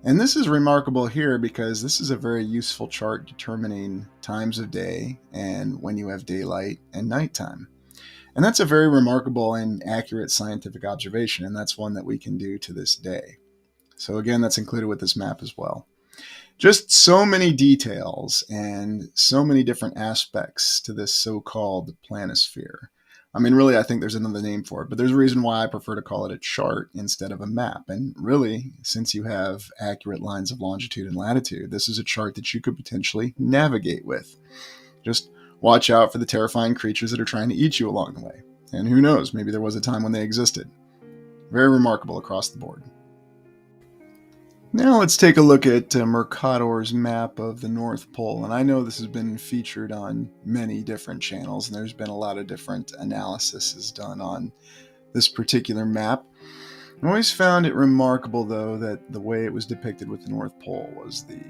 And this is remarkable here because this is a very useful chart determining times of day and when you have daylight and nighttime. And that's a very remarkable and accurate scientific observation, and that's one that we can do to this day. So again, that's included with this map as well. Just so many details and so many different aspects to this so-called planisphere. I mean, really, I think there's another name for it, but there's a reason why I prefer to call it a chart instead of a map. And really, since you have accurate lines of longitude and latitude, this is a chart that you could potentially navigate with. Just watch out for the terrifying creatures that are trying to eat you along the way. And who knows, maybe there was a time when they existed. Very remarkable across the board. Now let's take a look at Mercator's map of the North Pole. And I know this has been featured on many different channels, and there's been a lot of different analysis done on this particular map. I always found it remarkable, though, that the way it was depicted with the North Pole was the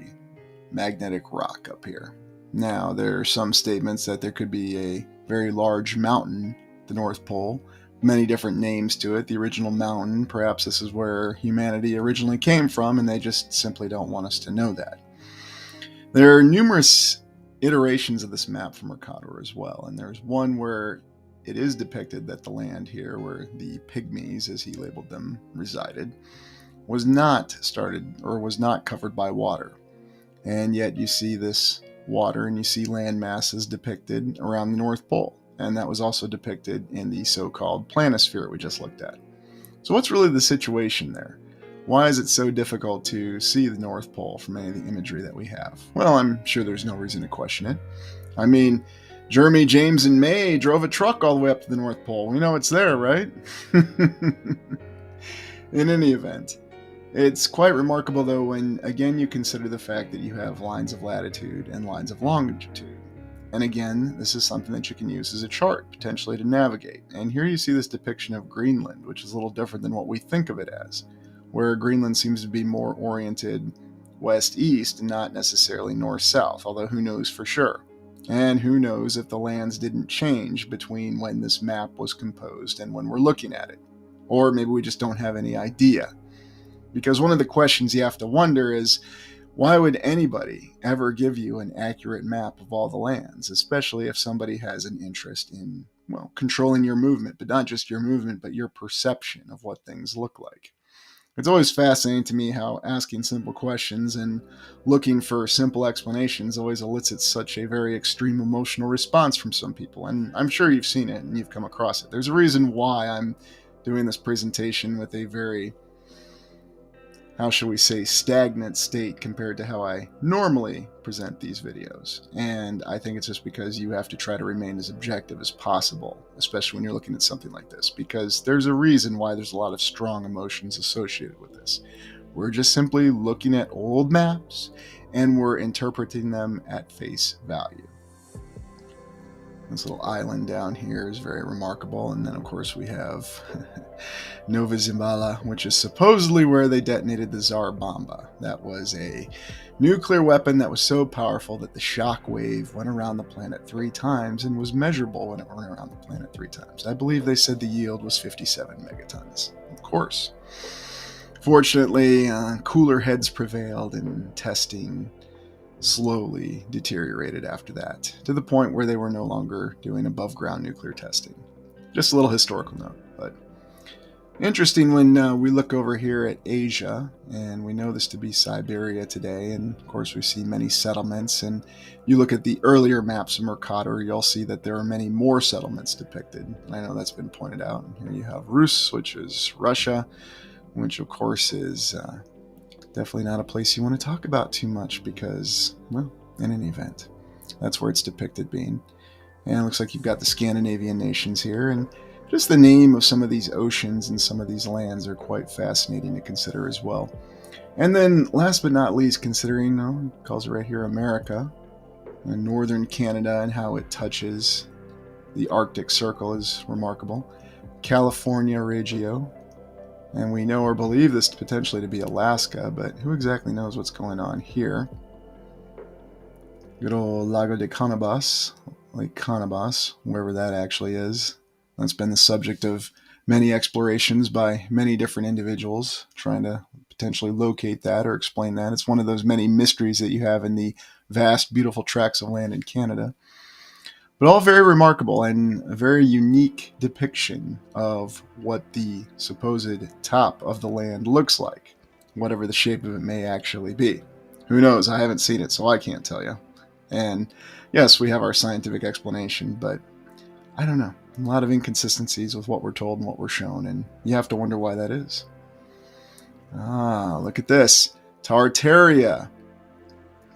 magnetic rock up here. Now, there are some statements that there could be a very large mountain at the North Pole, many different names to it. The original mountain, perhaps this is where humanity originally came from, and they just simply don't want us to know that. There are numerous iterations of this map from Mercator as well, and there's one where it is depicted that the land here, where the pygmies, as he labeled them, resided, was not covered by water. And yet you see this water and you see land masses depicted around the North Pole. And that was also depicted in the so-called planisphere we just looked at. So what's really the situation there? Why is it so difficult to see the North Pole from any of the imagery that we have? Well, I'm sure there's no reason to question it. I mean, Jeremy, James, and May drove a truck all the way up to the North Pole. We know it's there, right? In any event, it's quite remarkable, though, when again you consider the fact that you have lines of latitude and lines of longitude. And again, this is something that you can use as a chart, potentially to navigate. And here you see this depiction of Greenland, which is a little different than what we think of it as, where Greenland seems to be more oriented west-east and not necessarily north-south, although who knows for sure. And who knows if the lands didn't change between when this map was composed and when we're looking at it. Or maybe we just don't have any idea. Because one of the questions you have to wonder is, why would anybody ever give you an accurate map of all the lands, especially if somebody has an interest in, well, controlling your movement, but not just your movement, but your perception of what things look like? It's always fascinating to me how asking simple questions and looking for simple explanations always elicits such a very extreme emotional response from some people. And I'm sure you've seen it and you've come across it. There's a reason why I'm doing this presentation with a very, how shall we say, stagnant state compared to how I normally present these videos. And I think it's just because you have to try to remain as objective as possible, especially when you're looking at something like this, because there's a reason why there's a lot of strong emotions associated with this. We're just simply looking at old maps and we're interpreting them at face value. This little island down here is very remarkable. And then, of course, we have Nova Zembala, which is supposedly where they detonated the Tsar Bomba. That was a nuclear weapon that was so powerful that the shock wave went around the planet 3 times and was measurable when it went around the planet 3 times. I believe they said the yield was 57 megatons. Of course. Fortunately, cooler heads prevailed and testing slowly deteriorated after that, to the point where they were no longer doing above ground nuclear testing. Just a little historical note, but interesting when we look over here at Asia, and we know this to be Siberia today, and of course we see many settlements, and you look at the earlier maps of Mercator, you'll see that there are many more settlements depicted. I know that's been pointed out. And here you have Rus, which is Russia, which of course is definitely not a place you want to talk about too much because, well, in any event, that's where it's depicted being. And it looks like you've got the Scandinavian nations here, and just the name of some of these oceans and some of these lands are quite fascinating to consider as well. And then, last but not least, considering, it calls it right here, America, and northern Canada and how it touches the Arctic Circle is remarkable. California Regio, and we know or believe this potentially to be Alaska, but who exactly knows what's going on here? Good old Lago de Conabas, Lake Conabas, wherever that actually is. That's been the subject of many explorations by many different individuals trying to potentially locate that or explain that. It's one of those many mysteries that you have in the vast, beautiful tracts of land in Canada. But all very remarkable and a very unique depiction of what the supposed top of the land looks like, whatever the shape of it may actually be. Who knows? I haven't seen it, so I can't tell you. And yes, we have our scientific explanation, but I don't know. A lot of inconsistencies with what we're told and what we're shown, and you have to wonder why that is. Look at this. Tartaria.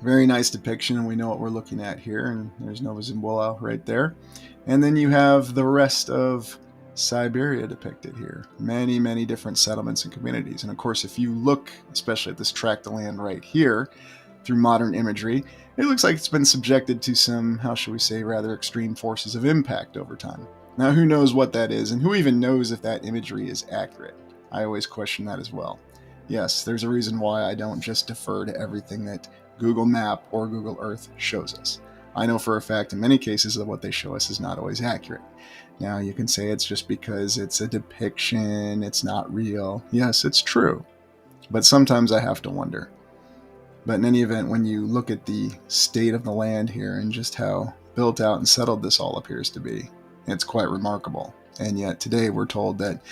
Very nice depiction, and we know what we're looking at here, and there's Nova Zembala right there. And then you have the rest of Siberia depicted here. Many, many different settlements and communities. And of course, if you look, especially at this tract of land right here, through modern imagery, it looks like it's been subjected to some, how shall we say, rather extreme forces of impact over time. Now, who knows what that is, and who even knows if that imagery is accurate? I always question that as well. Yes, there's a reason why I don't just defer to everything that Google Map or Google Earth shows us. I know for a fact in many cases that what they show us is not always accurate. Now, you can say it's just because it's a depiction, it's not real. Yes, it's true. But sometimes I have to wonder. But in any event, when you look at the state of the land here and just how built out and settled this all appears to be, it's quite remarkable. And yet today we're told that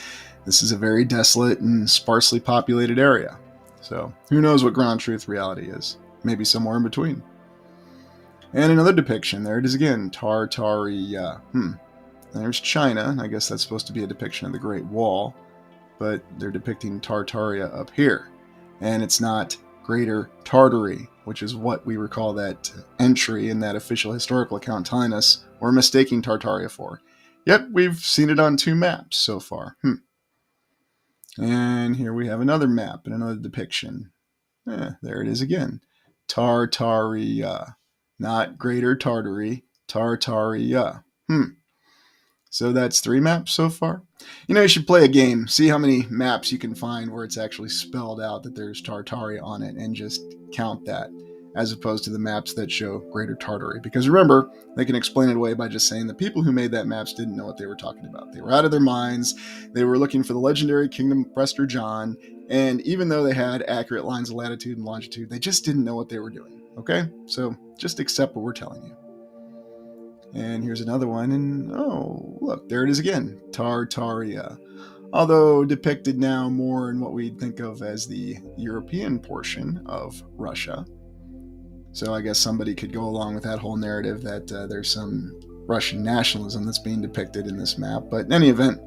this is a very desolate and sparsely populated area. So who knows what ground truth reality is? Maybe somewhere in between. And another depiction, there it is again, Tartaria. There's China. I guess that's supposed to be a depiction of the Great Wall. but they're depicting Tartaria up here. And it's not Greater Tartary, which is what we recall that entry in that official historical account telling us we're mistaking Tartaria for. Yet we've seen it on 2 maps so far. And here we have another map and another depiction. There it is again. Tartaria. Not Greater Tartary, Tartaria. So that's 3 maps so far. You should play a game. See how many maps you can find where it's actually spelled out that there's Tartaria on it and just count that, as opposed to the maps that show Greater Tartary. Because remember, they can explain it away by just saying the people who made that maps didn't know what they were talking about. They were out of their minds. They were looking for the legendary kingdom of Prester John. And even though they had accurate lines of latitude and longitude, they just didn't know what they were doing. Okay? So just accept what we're telling you. And here's another one, and oh, look, there it is again, Tartaria. Although depicted now more in what we'd think of as the European portion of Russia. So I guess somebody could go along with that whole narrative that there's some Russian nationalism that's being depicted in this map. But in any event,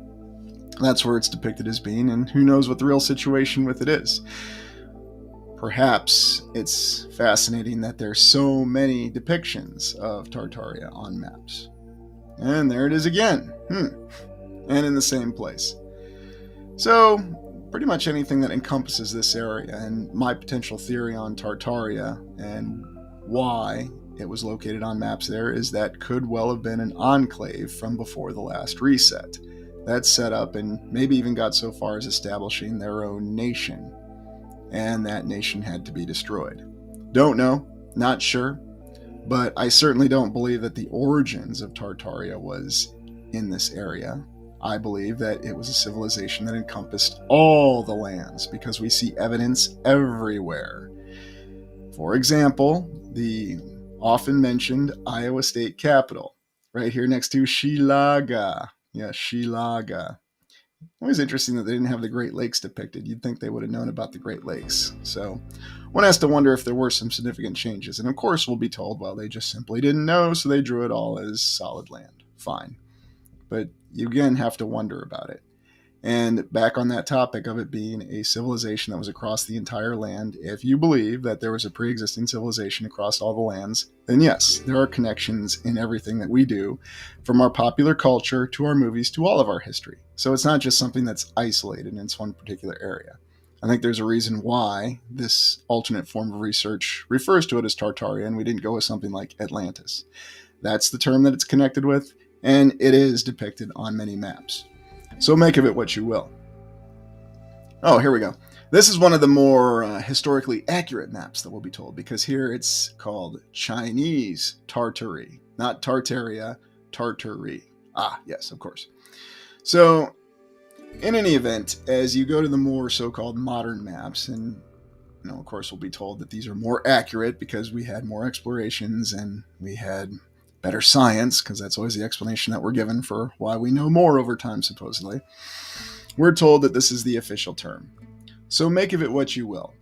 that's where it's depicted as being, and who knows what the real situation with it is. Perhaps it's fascinating that there's so many depictions of Tartaria on maps. And there it is again. And in the same place. So, pretty much anything that encompasses this area, and my potential theory on Tartaria and why it was located on maps there is that could well have been an enclave from before the last reset. That set up and maybe even got so far as establishing their own nation. And that nation had to be destroyed. Don't know, not sure, but I certainly don't believe that the origins of Tartaria was in this area. I believe that it was a civilization that encompassed all the lands because we see evidence everywhere. For example, the often mentioned Iowa State Capitol, right here next to Shilaga. Yeah, Shilaga. Always interesting that they didn't have the Great Lakes depicted. You'd think they would have known about the Great Lakes. So one has to wonder if there were some significant changes. And of course, we'll be told, well, they just simply didn't know, so they drew it all as solid land. Fine. But you again have to wonder about it. And back on that topic of it being a civilization that was across the entire land, if you believe that there was a pre-existing civilization across all the lands, then yes, there are connections in everything that we do, from our popular culture to our movies to all of our history. So it's not just something that's isolated in its one particular area. I think there's a reason why this alternate form of research refers to it as Tartaria, and we didn't go with something like Atlantis. That's the term that it's connected with, and it is depicted on many maps. So make of it what you will. Oh, here we go. This is one of the more historically accurate maps that we'll be told, because here it's called Chinese Tartary, not Tartaria, Tartary. Ah, yes, of course. So, in any event, as you go to the more so-called modern maps, and of course we'll be told that these are more accurate because we had more explorations and we had better science, because that's always the explanation that we're given for why we know more over time, supposedly. We're told that this is the official term. So make of it what you will.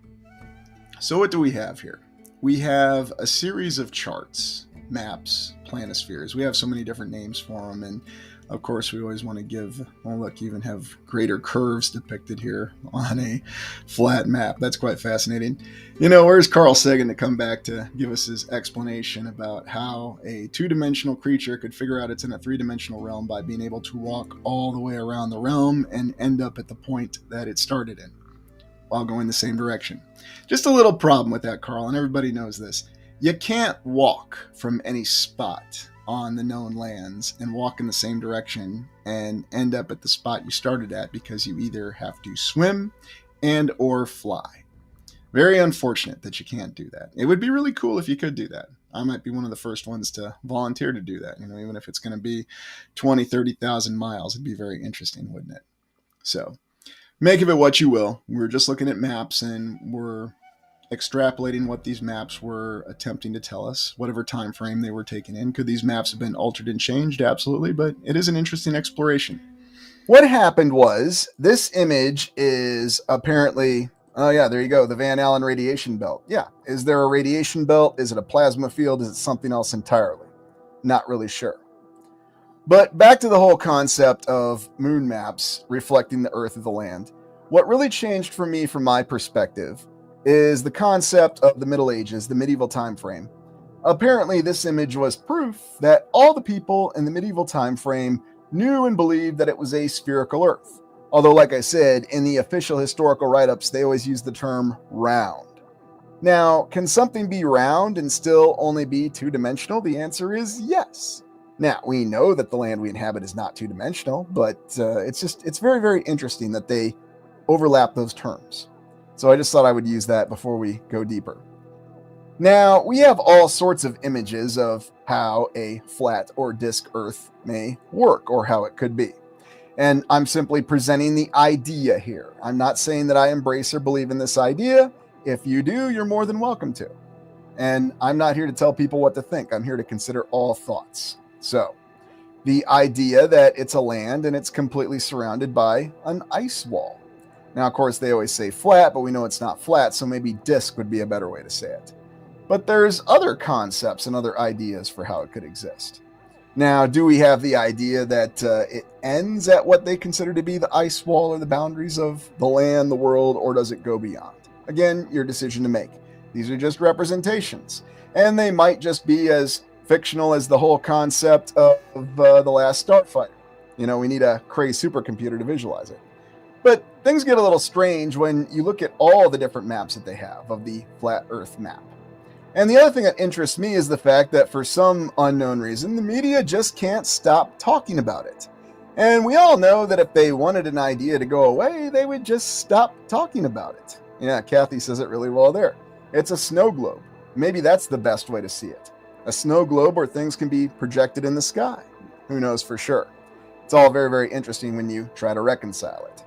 So what do we have here? We have a series of charts, maps, planispheres. We have so many different names for them, and of course we always want to give, well look, you even have greater curves depicted here on a flat map. That's quite fascinating. Where's Carl Sagan to come back to give us his explanation about how a two-dimensional creature could figure out it's in a three-dimensional realm by being able to walk all the way around the realm and end up at the point that it started in while going the same direction? Just a little problem with that, Carl, and everybody knows this. You can't walk from any spot on the known lands and walk in the same direction and end up at the spot you started at, because you either have to swim and or fly. Very unfortunate that you can't do that. It would be really cool if you could do that. I might be one of the first ones to volunteer to do that. Even if it's going to be 20, 30,000 miles, it'd be very interesting, wouldn't it? So make of it what you will. We're just looking at maps and we're extrapolating what these maps were attempting to tell us, whatever time frame they were taken in. Could these maps have been altered and changed? Absolutely, but it is an interesting exploration. What happened was, this image is apparently, oh yeah, there you go, the Van Allen radiation belt. Yeah, is there a radiation belt? Is it a plasma field? Is it something else entirely? Not really sure. But back to the whole concept of moon maps reflecting the Earth of the land. What really changed for me from my perspective is the concept of the Middle Ages, the medieval time frame. Apparently, this image was proof that all the people in the medieval time frame knew and believed that it was a spherical Earth. Although, like I said, in the official historical write-ups, they always use the term round. Now, can something be round and still only be two-dimensional? The answer is yes. Now, we know that the land we inhabit is not two-dimensional, but it's very, very interesting that they overlap those terms. So I just thought I would use that before we go deeper. Now, we have all sorts of images of how a flat or disk Earth may work or how it could be. And I'm simply presenting the idea here. I'm not saying that I embrace or believe in this idea. If you do, you're more than welcome to. And I'm not here to tell people what to think. I'm here to consider all thoughts. So, the idea that it's a land and it's completely surrounded by an ice wall. Now, of course, they always say flat, but we know it's not flat, so maybe disk would be a better way to say it. But there's other concepts and other ideas for how it could exist. Now, do we have the idea that it ends at what they consider to be the ice wall or the boundaries of the land, the world, or does it go beyond? Again, your decision to make. These are just representations, and they might just be as fictional as the whole concept of The Last Starfighter. You know, we need a crazy supercomputer to visualize it. But things get a little strange when you look at all the different maps that they have of the flat Earth map. And the other thing that interests me is the fact that for some unknown reason, the media just can't stop talking about it. And we all know that if they wanted an idea to go away, they would just stop talking about it. Yeah, Kathy says it really well there. It's a snow globe. Maybe that's the best way to see it. A snow globe where things can be projected in the sky. Who knows for sure? It's all very, very interesting when you try to reconcile it.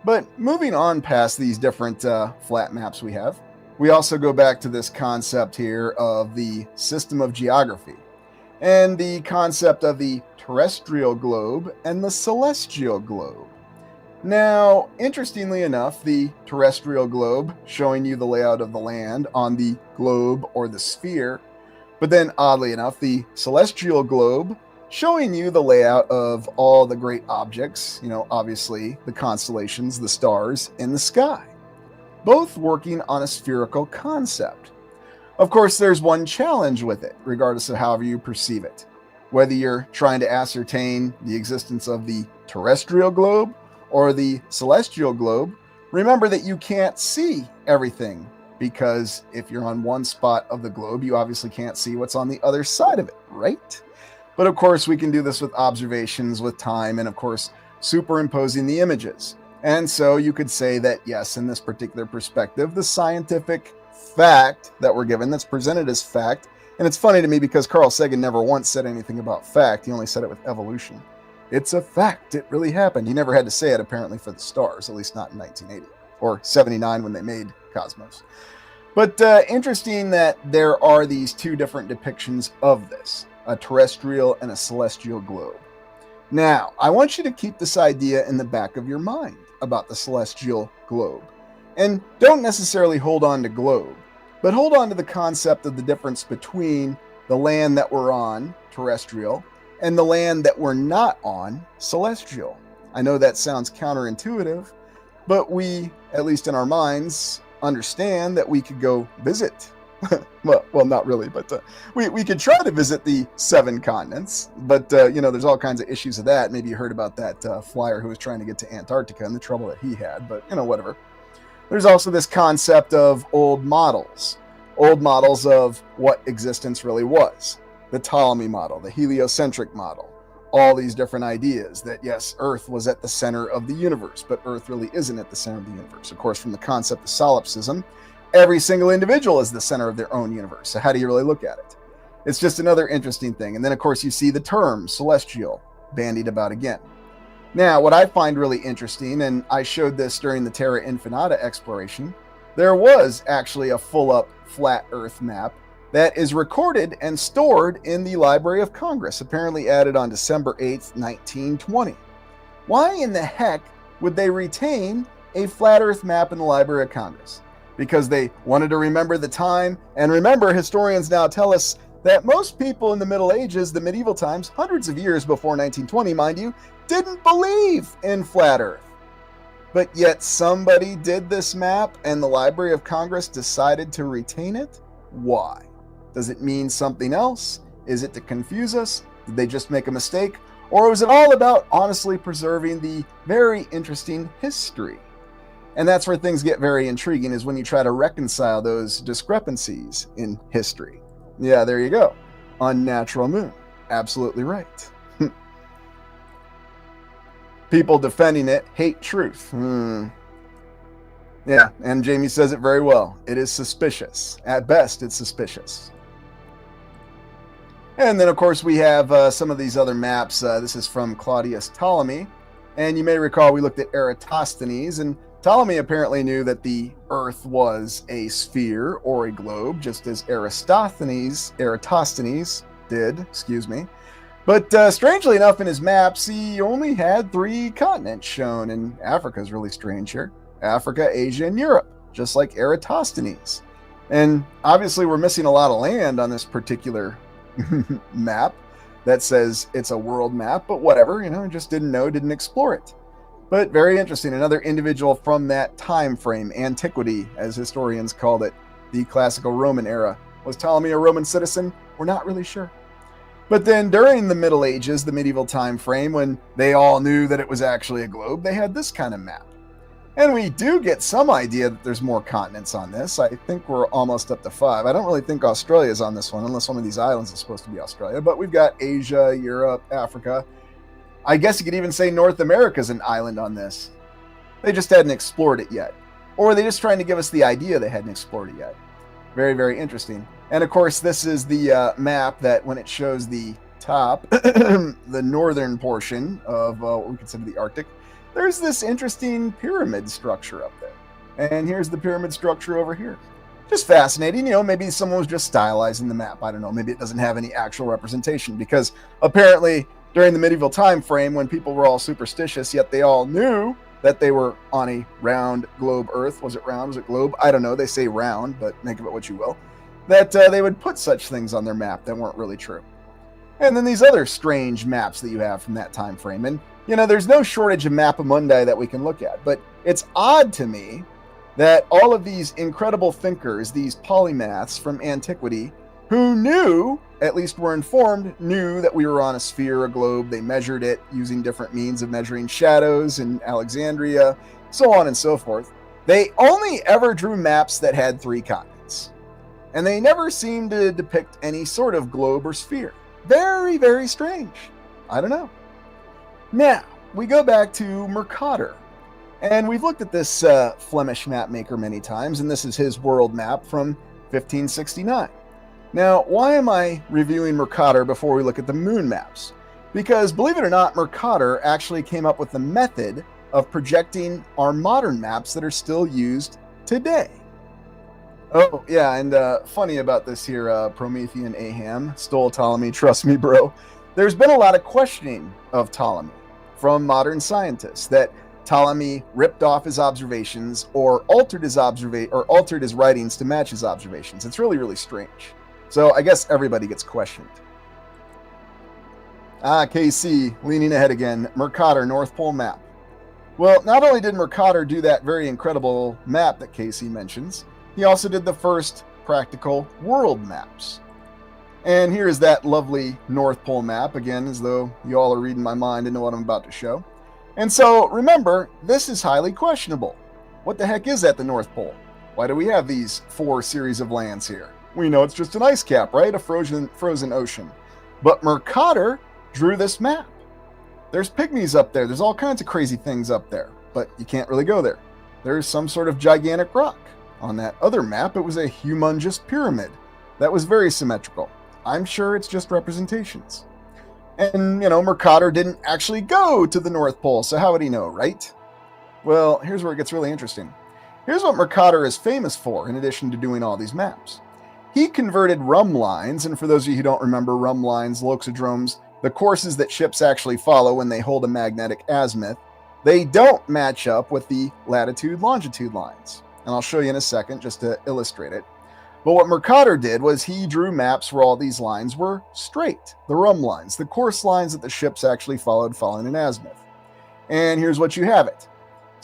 But moving on past these different flat maps we have, we also go back to this concept here of the system of geography and the concept of the terrestrial globe and the celestial globe. Now, interestingly enough, the terrestrial globe showing you the layout of the land on the globe or the sphere, but then oddly enough, the celestial globe showing you the layout of all the great objects, you know, obviously the constellations, the stars in the sky, both working on a spherical concept. Of course, there's one challenge with it, regardless of however you perceive it. Whether you're trying to ascertain the existence of the terrestrial globe or the celestial globe, remember that you can't see everything, because if you're on one spot of the globe, you obviously can't see what's on the other side of it, right? But of course, we can do this with observations, with time, and of course, superimposing the images. And so you could say that, yes, in this particular perspective, the scientific fact that we're given, that's presented as fact, and it's funny to me because Carl Sagan never once said anything about fact. He only said it with evolution. It's a fact. It really happened. He never had to say it, apparently, for the stars, at least not in 1980 or 79 when they made Cosmos. But interesting that there are these two different depictions of this, a terrestrial and a celestial globe. Now, I want you to keep this idea in the back of your mind about the celestial globe. And don't necessarily hold on to globe, but hold on to the concept of the difference between the land that we're on, terrestrial, and the land that we're not on, celestial. I know that sounds counterintuitive, but we, at least in our minds, understand that we could go visit. well, not really, but we could try to visit the 7 continents, but there's all kinds of issues of that. Maybe you heard about that flyer who was trying to get to Antarctica and the trouble that he had, but whatever. There's also this concept of old models of what existence really was. The Ptolemy model, the heliocentric model, all these different ideas that, yes, Earth was at the center of the universe, but Earth really isn't at the center of the universe. Of course, from the concept of solipsism, every single individual is the center of their own universe. So how do you really look at it? It's just another interesting thing. And then, of course, you see the term celestial bandied about again. Now, what I find really interesting, and I showed this during the Terra Infinita exploration, there was actually a full-up flat Earth map that is recorded and stored in the Library of Congress, apparently added on December 8th, 1920. Why in the heck would they retain a flat Earth map in the Library of Congress? Because they wanted to remember the time, and remember, historians now tell us that most people in the Middle Ages, the medieval times, hundreds of years before 1920, mind you, didn't believe in flat Earth. But yet somebody did this map and the Library of Congress decided to retain it? Why? Does it mean something else? Is it to confuse us? Did they just make a mistake? Or was it all about honestly preserving the very interesting history? And that's where things get very intriguing, is when you try to reconcile those discrepancies in history. Yeah, there you go. Unnatural moon. Absolutely right. People defending it hate truth. Yeah, and Jamie says it very well. It is suspicious. At best, it's suspicious. And then, of course, we have some of these other maps. This is from Claudius Ptolemy. And you may recall we looked at Eratosthenes, and Ptolemy apparently knew that the Earth was a sphere or a globe, just as Eratosthenes did, But strangely enough, in his maps, he only had 3 continents shown, and Africa's really strange here. Africa, Asia, and Europe, just like Eratosthenes. And obviously we're missing a lot of land on this particular map that says it's a world map, but whatever, just didn't explore it. But very interesting. Another individual from that time frame, antiquity, as historians called it, the classical Roman era. Was Ptolemy a Roman citizen? We're not really sure. But then during the Middle Ages, the medieval time frame, when they all knew that it was actually a globe, they had this kind of map. And we do get some idea that there's more continents on this. I think we're almost up to 5. I don't really think Australia's on this one, unless one of these islands is supposed to be Australia. But we've got Asia, Europe, Africa. I guess you could even say North America's an island on this. They just hadn't explored it yet. Or are they just trying to give us the idea they hadn't explored it yet? Very, very interesting. And of course, this is the map that when it shows the top, the northern portion of what we consider the Arctic, there's this interesting pyramid structure up there. And here's the pyramid structure over here. Just fascinating. Maybe someone was just stylizing the map. I don't know. Maybe it doesn't have any actual representation, because apparently during the medieval time frame, when people were all superstitious, yet they all knew that they were on a round globe Earth. Was it round? Was it globe? I don't know. They say round, but make of it what you will. That they would put such things on their map that weren't really true. And then these other strange maps that you have from that time frame. And, there's no shortage of mappamundi that we can look at. But it's odd to me that all of these incredible thinkers, these polymaths from antiquity, who knew, at least were informed, knew that we were on a sphere, a globe. They measured it using different means of measuring shadows in Alexandria, so on and so forth. They only ever drew maps that had 3 continents. And they never seemed to depict any sort of globe or sphere. Very, very strange. I don't know. Now, we go back to Mercator. And we've looked at this Flemish map maker many times, and this is his world map from 1569. Now, why am I reviewing Mercator before we look at the moon maps? Because, believe it or not, Mercator actually came up with the method of projecting our modern maps that are still used today. Oh, yeah, and funny about this here, Promethean Aham stole Ptolemy, trust me, bro. There's been a lot of questioning of Ptolemy from modern scientists, that Ptolemy ripped off his observations or altered his writings to match his observations. It's really, really strange. So I guess everybody gets questioned. KC, leaning ahead again. Mercator, North Pole map. Well, not only did Mercator do that very incredible map that KC mentions, he also did the first practical world maps. And here is that lovely North Pole map, again, as though you all are reading my mind and know what I'm about to show. And so, remember, this is highly questionable. What the heck is at the North Pole? Why do we have these 4 series of lands here? We know it's just an ice cap, right? A frozen ocean. But Mercator drew this map. There's pygmies up there. There's all kinds of crazy things up there. But you can't really go there. There's some sort of gigantic rock. On that other map, it was a humongous pyramid that was very symmetrical. I'm sure it's just representations. And, Mercator didn't actually go to the North Pole, so how would he know, right? Well, here's where it gets really interesting. Here's what Mercator is famous for, in addition to doing all these maps. He converted rhumb lines, and for those of you who don't remember rhumb lines, loxodromes, the courses that ships actually follow when they hold a magnetic azimuth, they don't match up with the latitude-longitude lines. And I'll show you in a second just to illustrate it. But what Mercator did was he drew maps where all these lines were straight, the rhumb lines, the course lines that the ships actually following an azimuth. And here's what you have it.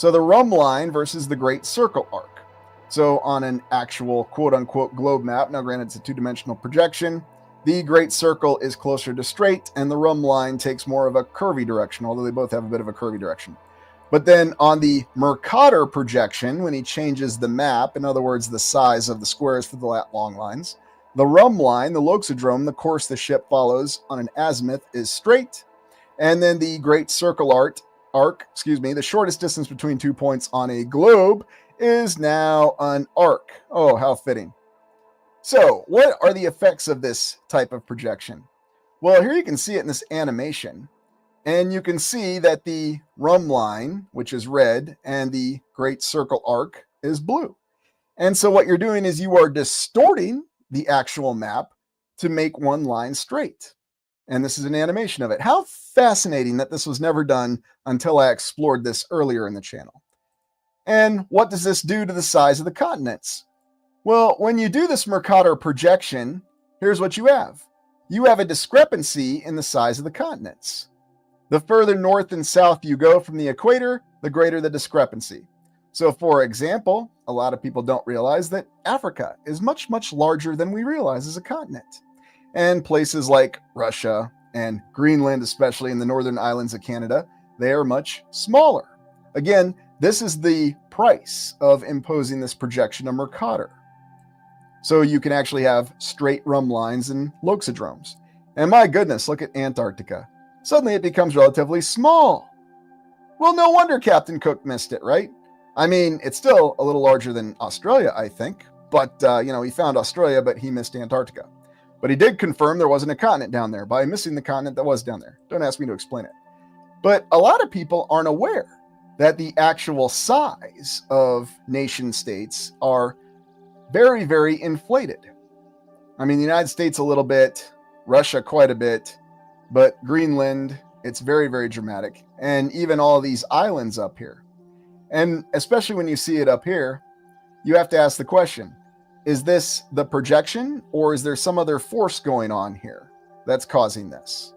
So the rhumb line versus the Great Circle arc. So on an actual quote-unquote globe map, now granted it's a two-dimensional projection, the Great Circle is closer to straight, and the rhumb line takes more of a curvy direction, although they both have a bit of a curvy direction. But then on the Mercator projection, when he changes the map, in other words, the size of the squares for the long lines, the rhumb line, the loxodrome, the course the ship follows on an azimuth, is straight. And then the Great Circle arc, the shortest distance between 2 points on a globe, is now an arc. Oh, how fitting. So, what are the effects of this type of projection? Well, here you can see it in this animation. And you can see that the rhumb line, which is red, and the Great Circle arc is blue. And so what you're doing is you are distorting the actual map to make one line straight. And this is an animation of it. How fascinating that this was never done until I explored this earlier in the channel. And what does this do to the size of the continents? Well, when you do this Mercator projection, here's what you have. You have a discrepancy in the size of the continents. The further north and south you go from the equator, the greater the discrepancy. So, for example, a lot of people don't realize that Africa is much, much larger than we realize as a continent. And places like Russia and Greenland, especially in the northern islands of Canada, they are much smaller. Again, this is the price of imposing this projection of Mercator. So you can actually have straight rhumb lines and loxodromes. And my goodness, look at Antarctica. Suddenly it becomes relatively small. Well, no wonder Captain Cook missed it, right? I mean, it's still a little larger than Australia, I think. But, he found Australia, but he missed Antarctica. But he did confirm there wasn't a continent down there by missing the continent that was down there. Don't ask me to explain it. But a lot of people aren't aware that the actual size of nation states are very, very inflated. I mean, the United States a little bit, Russia quite a bit, but Greenland, it's very, very dramatic. And even all these islands up here. And especially when you see it up here, you have to ask the question, is this the projection or is there some other force going on here that's causing this?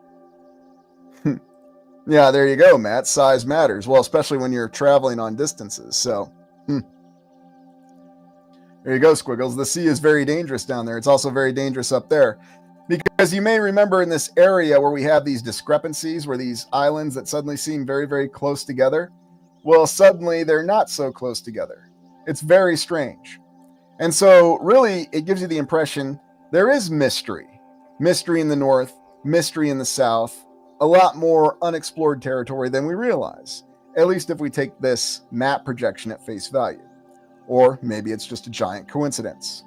Yeah, there you go, Matt. Size matters. Well, especially when you're traveling on distances. So, there you go, Squiggles. The sea is very dangerous down there. It's also very dangerous up there. Because you may remember in this area where we have these discrepancies, where these islands that suddenly seem very, very close together, well, suddenly they're not so close together. It's very strange. And so, really, it gives you the impression there is mystery. Mystery in the north, mystery in the south, a lot more unexplored territory than we realize, at least if we take this map projection at face value. Or maybe it's just a giant coincidence.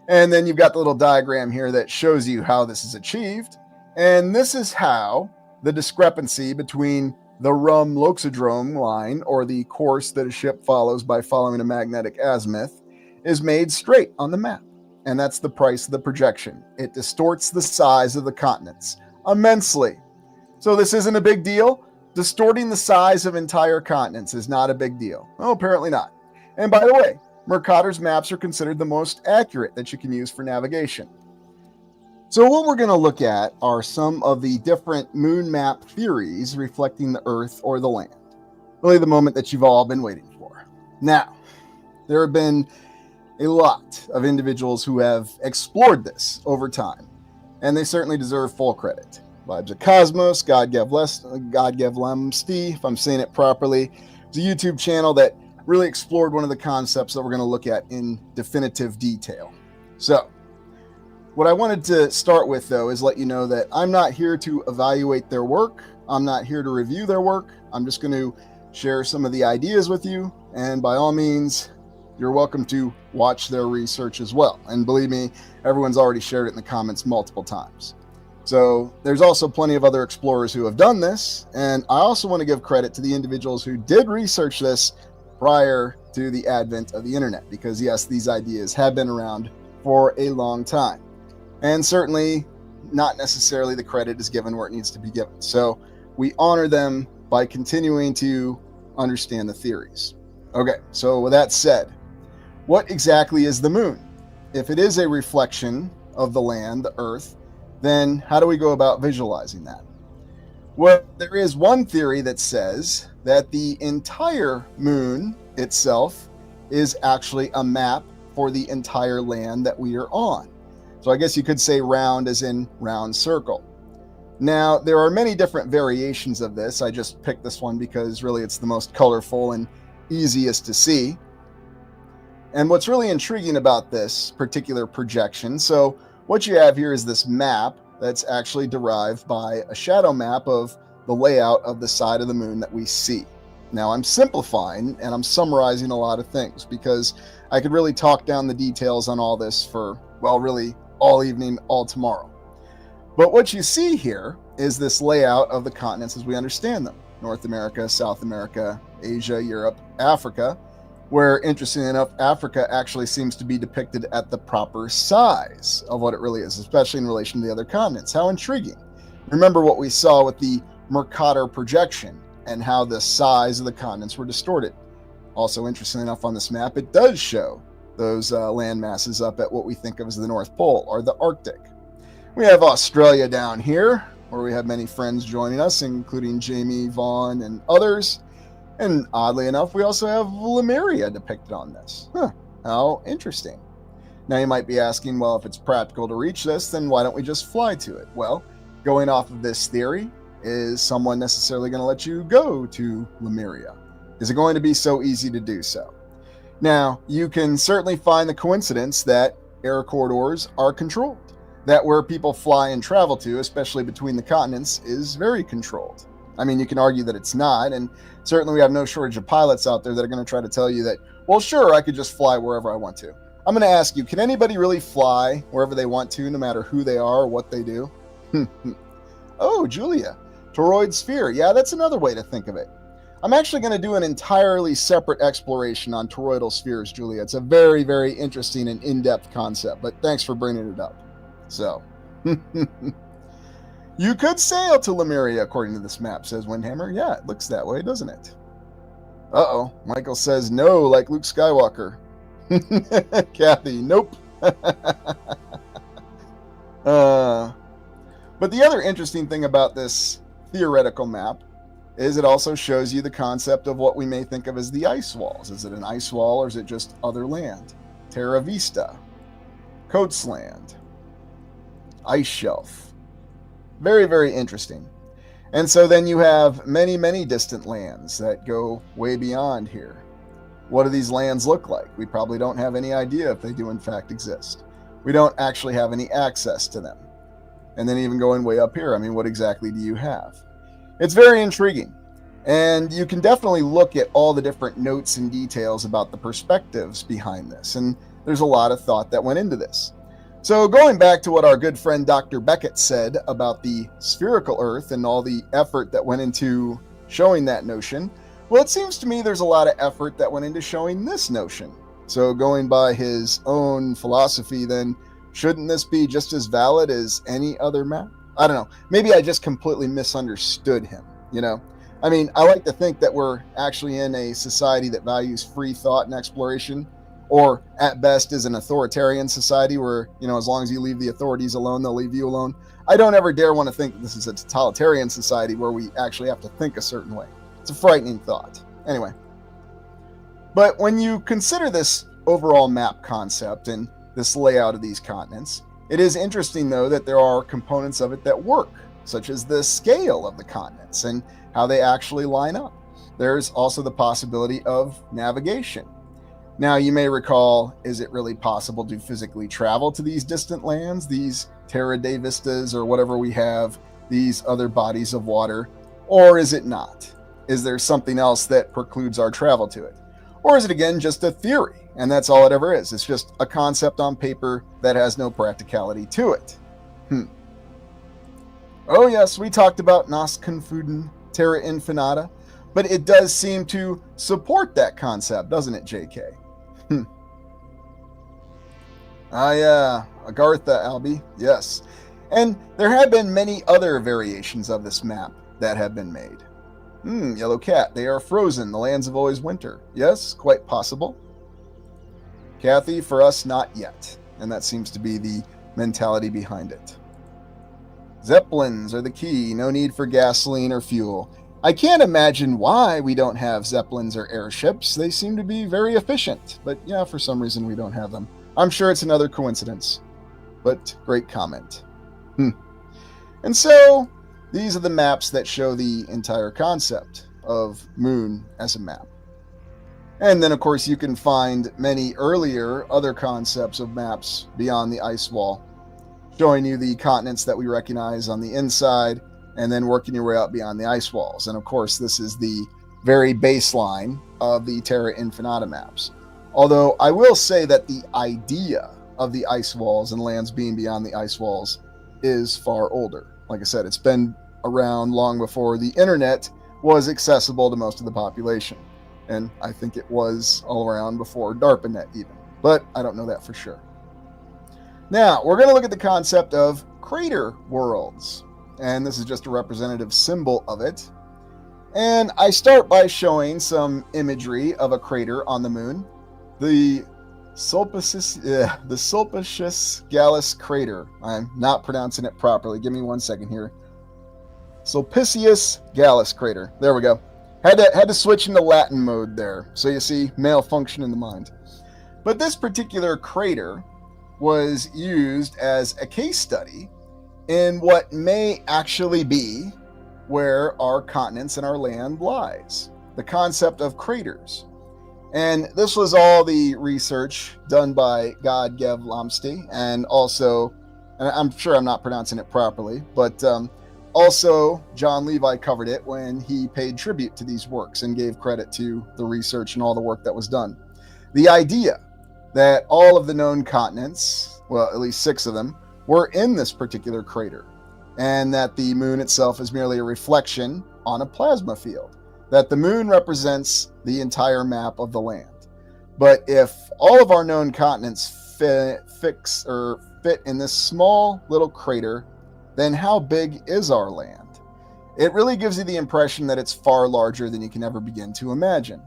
And then you've got the little diagram here that shows you how this is achieved. And this is how the discrepancy between the rhumb loxodrome line, or the course that a ship follows by following a magnetic azimuth, is made straight on the map. And that's the price of the projection. It distorts the size of the continents immensely. So this isn't a big deal. Distorting the size of entire continents is not a big deal. Well, apparently not. And by the way, Mercator's maps are considered the most accurate that you can use for navigation. So what we're going to look at are some of the different moon map theories reflecting the Earth or the land. Really the moment that you've all been waiting for. Now, there have been a lot of individuals who have explored this over time, and they certainly deserve full credit. Vibes of Cosmos, God Gev Lemsty, if I'm saying it properly. It's a YouTube channel that really explored one of the concepts that we're going to look at in definitive detail. So, what I wanted to start with, though, is let you know that I'm not here to evaluate their work. I'm not here to review their work. I'm just going to share some of the ideas with you, and by all means, you're welcome to watch their research as well. And believe me, everyone's already shared it in the comments multiple times. So there's also plenty of other explorers who have done this, and I also want to give credit to the individuals who did research this prior to the advent of the internet, because yes, these ideas have been around for a long time, and certainly not necessarily the credit is given where it needs to be given. So we honor them by continuing to understand the theories. Okay, so with that said, what exactly is the moon? If it is a reflection of the land, the Earth, then how do we go about visualizing that? Well, there is one theory that says that the entire moon itself is actually a map for the entire land that we are on. So I guess you could say round as in round circle. Now, there are many different variations of this. I just picked this one because really it's the most colorful and easiest to see. And what's really intriguing about this particular projection, so what you have here is this map that's actually derived by a shadow map of the layout of the side of the moon that we see. Now, I'm simplifying and I'm summarizing a lot of things because I could really talk down the details on all this for, well, really all evening, all tomorrow. But what you see here is this layout of the continents as we understand them: North America, South America, Asia, Europe, Africa, where, interestingly enough, Africa actually seems to be depicted at the proper size of what it really is, especially in relation to the other continents. How intriguing. Remember what we saw with the Mercator projection and how the size of the continents were distorted. Also, interestingly enough, on this map, it does show those land masses up at what we think of as the North Pole, or the Arctic. We have Australia down here, where we have many friends joining us, including Jamie, Vaughn, and others. And oddly enough, we also have Lemuria depicted on this. How interesting. Now you might be asking, well, if it's practical to reach this, then why don't we just fly to it? Well, going off of this theory, is someone necessarily going to let you go to Lemuria? Is it going to be so easy to do so? Now, you can certainly find the coincidence that air corridors are controlled, that where people fly and travel to, especially between the continents, is very controlled. I mean, you can argue that it's not, and certainly we have no shortage of pilots out there that are going to try to tell you that, well, sure, I could just fly wherever I want to. I'm going to ask you, can anybody really fly wherever they want to, no matter who they are or what they do? Oh, Julia, toroid sphere. Yeah, that's another way to think of it. I'm actually going to do an entirely separate exploration on toroidal spheres, Julia. It's a very, very interesting and in-depth concept, but thanks for bringing it up. So, you could sail to Lemuria, according to this map, says Windhammer. Yeah, it looks that way, doesn't it? Uh-oh, Michael says no, like Luke Skywalker. Kathy, nope. But the other interesting thing about this theoretical map is it also shows you the concept of what we may think of as the ice walls. Is it an ice wall or is it just other land? Terra Vista, Coates Land, ice shelf. Very, very interesting. And so then you have many, many distant lands that go way beyond here. What do these lands look like? We probably don't have any idea if they do in fact exist. We don't actually have any access to them. And then even going way up here, I mean, what exactly do you have? It's very intriguing. And you can definitely look at all the different notes and details about the perspectives behind this. And there's a lot of thought that went into this. So going back to what our good friend Dr. Beckett said about the spherical Earth and all the effort that went into showing that notion, well, it seems to me there's a lot of effort that went into showing this notion. So going by his own philosophy, then shouldn't this be just as valid as any other map? I don't know. Maybe I just completely misunderstood him, you know? I mean, I like to think that we're actually in a society that values free thought and exploration, or at best is an authoritarian society where, you know, as long as you leave the authorities alone, they'll leave you alone. I don't ever dare want to think that this is a totalitarian society where we actually have to think a certain way. It's a frightening thought. Anyway. But when you consider this overall map concept and this layout of these continents, it is interesting, though, that there are components of it that work, such as the scale of the continents and how they actually line up. There's also the possibility of navigation. Now, you may recall, is it really possible to physically travel to these distant lands, these Terra de Vistas or whatever we have, these other bodies of water, or is it not? Is there something else that precludes our travel to it? Or is it, again, just a theory, and that's all it ever is? It's just a concept on paper that has no practicality to it. Oh, yes, we talked about Nos Confuden Terra Infinita, but it does seem to support that concept, doesn't it, JK? Yeah, Agartha, Albie, yes. And there have been many other variations of this map that have been made. Yellow Cat, they are frozen. The lands of always winter. Yes, quite possible. Kathy, for us, not yet. And that seems to be the mentality behind it. Zeppelins are the key. No need for gasoline or fuel. I can't imagine why we don't have Zeppelins or airships. They seem to be very efficient. But yeah, for some reason we don't have them. I'm sure it's another coincidence. But great comment. And so these are the maps that show the entire concept of Moon as a map. And then, of course, you can find many earlier other concepts of maps beyond the ice wall, showing you the continents that we recognize on the inside and then working your way out beyond the ice walls. And of course, this is the very baseline of the Terra Infinita maps. Although I will say that the idea of the ice walls and lands being beyond the ice walls is far older. Like I said, it's been around long before the internet was accessible to most of the population. And I think it was all around before DARPANET even. But I don't know that for sure. Now, we're going to look at the concept of crater worlds. And this is just a representative symbol of it. And I start by showing some imagery of a crater on the moon. The Sulpicius Gallus crater. I'm not pronouncing it properly. Give me 1 second here. Sulpicius Gallus crater. There we go. Had to switch into Latin mode there. So you see, malfunction in the mind. But this particular crater was used as a case study in what may actually be where our continents and our land lies. The concept of craters. And this was all the research done by God Gev Lamsty, and also, and I'm sure I'm not pronouncing it properly, but also John Levi covered it when he paid tribute to these works and gave credit to the research and all the work that was done. The idea that all of the known continents, well, at least 6 of them, were in this particular crater, and that the moon itself is merely a reflection on a plasma field, that the moon represents the entire map of the land. But if all of our known continents fit in this small little crater, then how big is our land? It really gives you the impression that it's far larger than you can ever begin to imagine.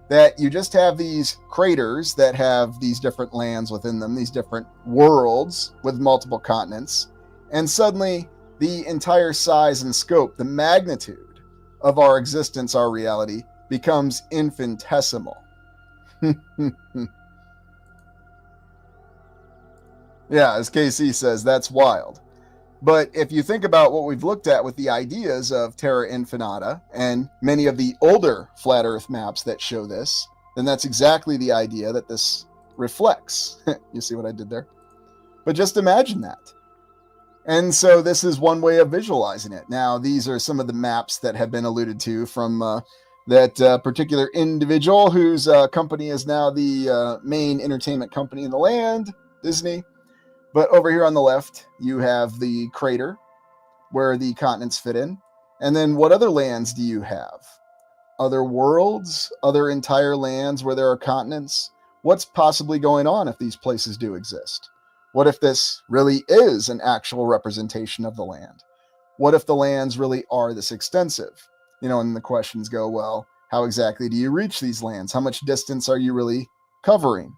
That you just have these craters that have these different lands within them, these different worlds with multiple continents, and suddenly the entire size and scope, the magnitude of our existence, our reality, becomes infinitesimal. Yeah, as KC says, that's wild. But if you think about what we've looked at with the ideas of Terra Infinita and many of the older flat Earth maps that show this, then that's exactly the idea that this reflects. You see what I did there? But just imagine that. And so this is one way of visualizing it. Now, these are some of the maps that have been alluded to from that particular individual whose company is now the main entertainment company in the land, Disney. But over here on the left, you have the crater where the continents fit in. And then what other lands do you have? Other worlds? Other entire lands where there are continents? What's possibly going on if these places do exist? What if this really is an actual representation of the land? What if the lands really are this extensive? And the questions go, well, how exactly do you reach these lands? How much distance are you really covering?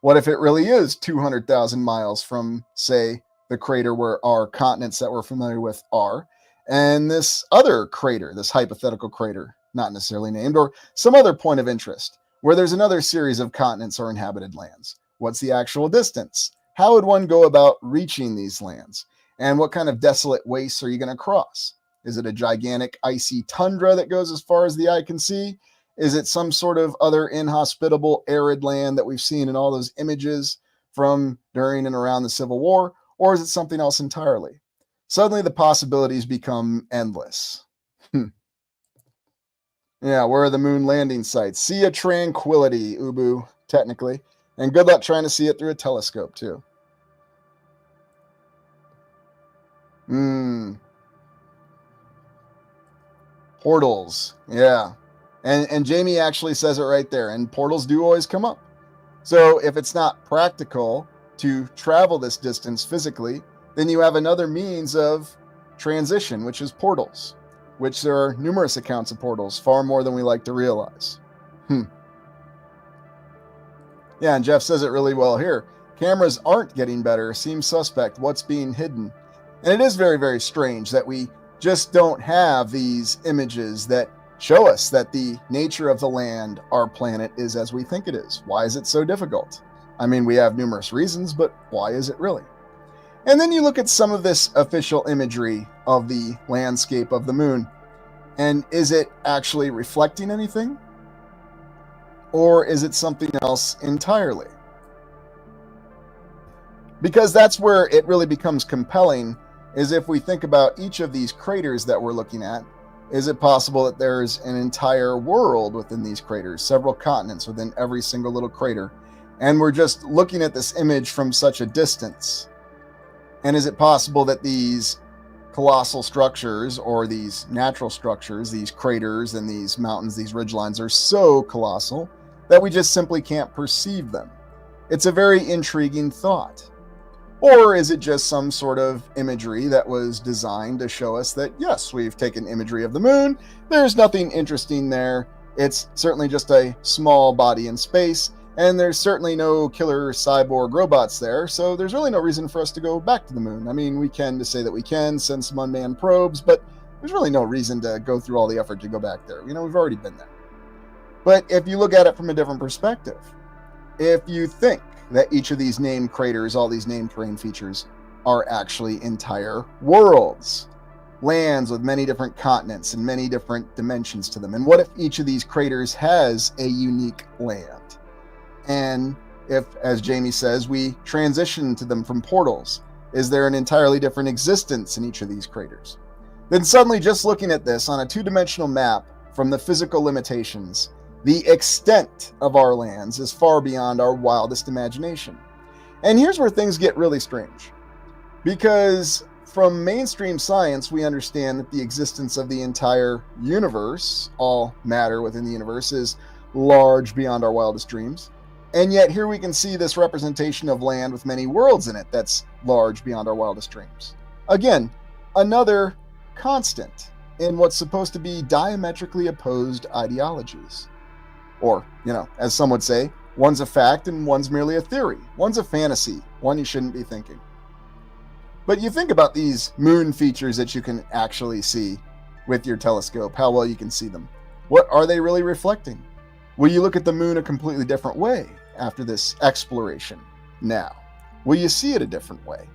What if it really is 200,000 miles from, say, the crater where our continents that we're familiar with are, and this other crater, this hypothetical crater, not necessarily named, or some other point of interest, where there's another series of continents or inhabited lands? What's the actual distance? How would one go about reaching these lands? And what kind of desolate wastes are you going to cross? Is it a gigantic icy tundra that goes as far as the eye can see? Is it some sort of other inhospitable arid land that we've seen in all those images from during and around the Civil War? Or is it something else entirely? Suddenly the possibilities become endless. Yeah, where are the moon landing sites? Sea of Tranquility, Ubu, technically. And good luck trying to see it through a telescope, too. Portals, yeah. And Jamie actually says it right there. And portals do always come up. So if it's not practical to travel this distance physically, then you have another means of transition, which is portals, which there are numerous accounts of portals, far more than we like to realize. Yeah, and Jeff says it really well here. Cameras aren't getting better. Seems suspect. What's being hidden? And it is very, very strange that we just don't have these images that show us that the nature of the land, our planet, is as we think it is. Why is it so difficult? I mean, we have numerous reasons, but why is it really? And then you look at some of this official imagery of the landscape of the moon, and is it actually reflecting anything? Or is it something else entirely? Because that's where it really becomes compelling, is if we think about each of these craters that we're looking at, is it possible that there's an entire world within these craters, several continents within every single little crater, and we're just looking at this image from such a distance? And is it possible that these colossal structures, or these natural structures, these craters and these mountains, these ridgelines, are so colossal that we just simply can't perceive them? It's a very intriguing thought. Or is it just some sort of imagery that was designed to show us that, yes, we've taken imagery of the moon, there's nothing interesting there, it's certainly just a small body in space, and there's certainly no killer cyborg robots there, so there's really no reason for us to go back to the moon. I mean, we can to say that we can send some unmanned probes, but there's really no reason to go through all the effort to go back there. You know, we've already been there. But if you look at it from a different perspective, if you think that each of these named craters, all these named terrain features, are actually entire worlds, lands with many different continents and many different dimensions to them. And what if each of these craters has a unique land? And if, as Jamie says, we transition to them from portals, is there an entirely different existence in each of these craters? Then suddenly, just looking at this on a two-dimensional map from the physical limitations, the extent of our lands is far beyond our wildest imagination. And here's where things get really strange. Because from mainstream science, we understand that the existence of the entire universe, all matter within the universe, is large beyond our wildest dreams. And yet here we can see this representation of land with many worlds in it that's large beyond our wildest dreams. Again, another constant in what's supposed to be diametrically opposed ideologies. Or, you know, as some would say, one's a fact and one's merely a theory. One's a fantasy, one you shouldn't be thinking. But you think about these moon features that you can actually see with your telescope, how well you can see them. What are they really reflecting? Will you look at the moon a completely different way after this exploration? Now, will you see it a different way?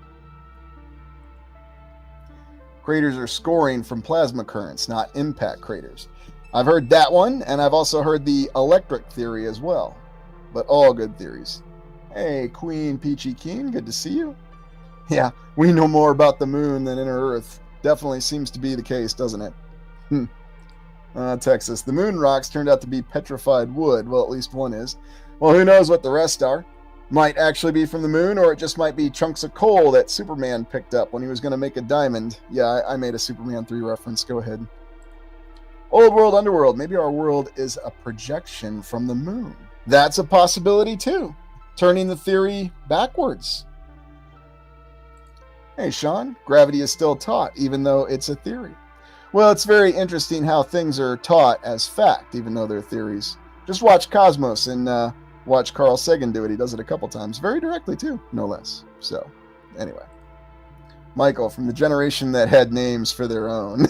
Craters are scoring from plasma currents, not impact craters. I've heard that one, and I've also heard the electric theory as well. But all good theories. Hey, Queen Peachy Keen, good to see you. Yeah, we know more about the moon than inner Earth. Definitely seems to be the case, doesn't it? Texas. The moon rocks turned out to be petrified wood. Well, at least one is. Well, who knows what the rest are? Might actually be from the moon, or it just might be chunks of coal that Superman picked up when he was going to make a diamond. Yeah, I made a Superman 3 reference. Go ahead. Old world, underworld. Maybe our world is a projection from the moon. That's a possibility too. Turning the theory backwards. Hey, Sean, gravity is still taught, even though it's a theory. Well, it's very interesting how things are taught as fact, even though they're theories. Just watch Cosmos and watch Carl Sagan do it. He does it a couple times. Very directly, too, no less. So, anyway. Michael, from the generation that had names for their own.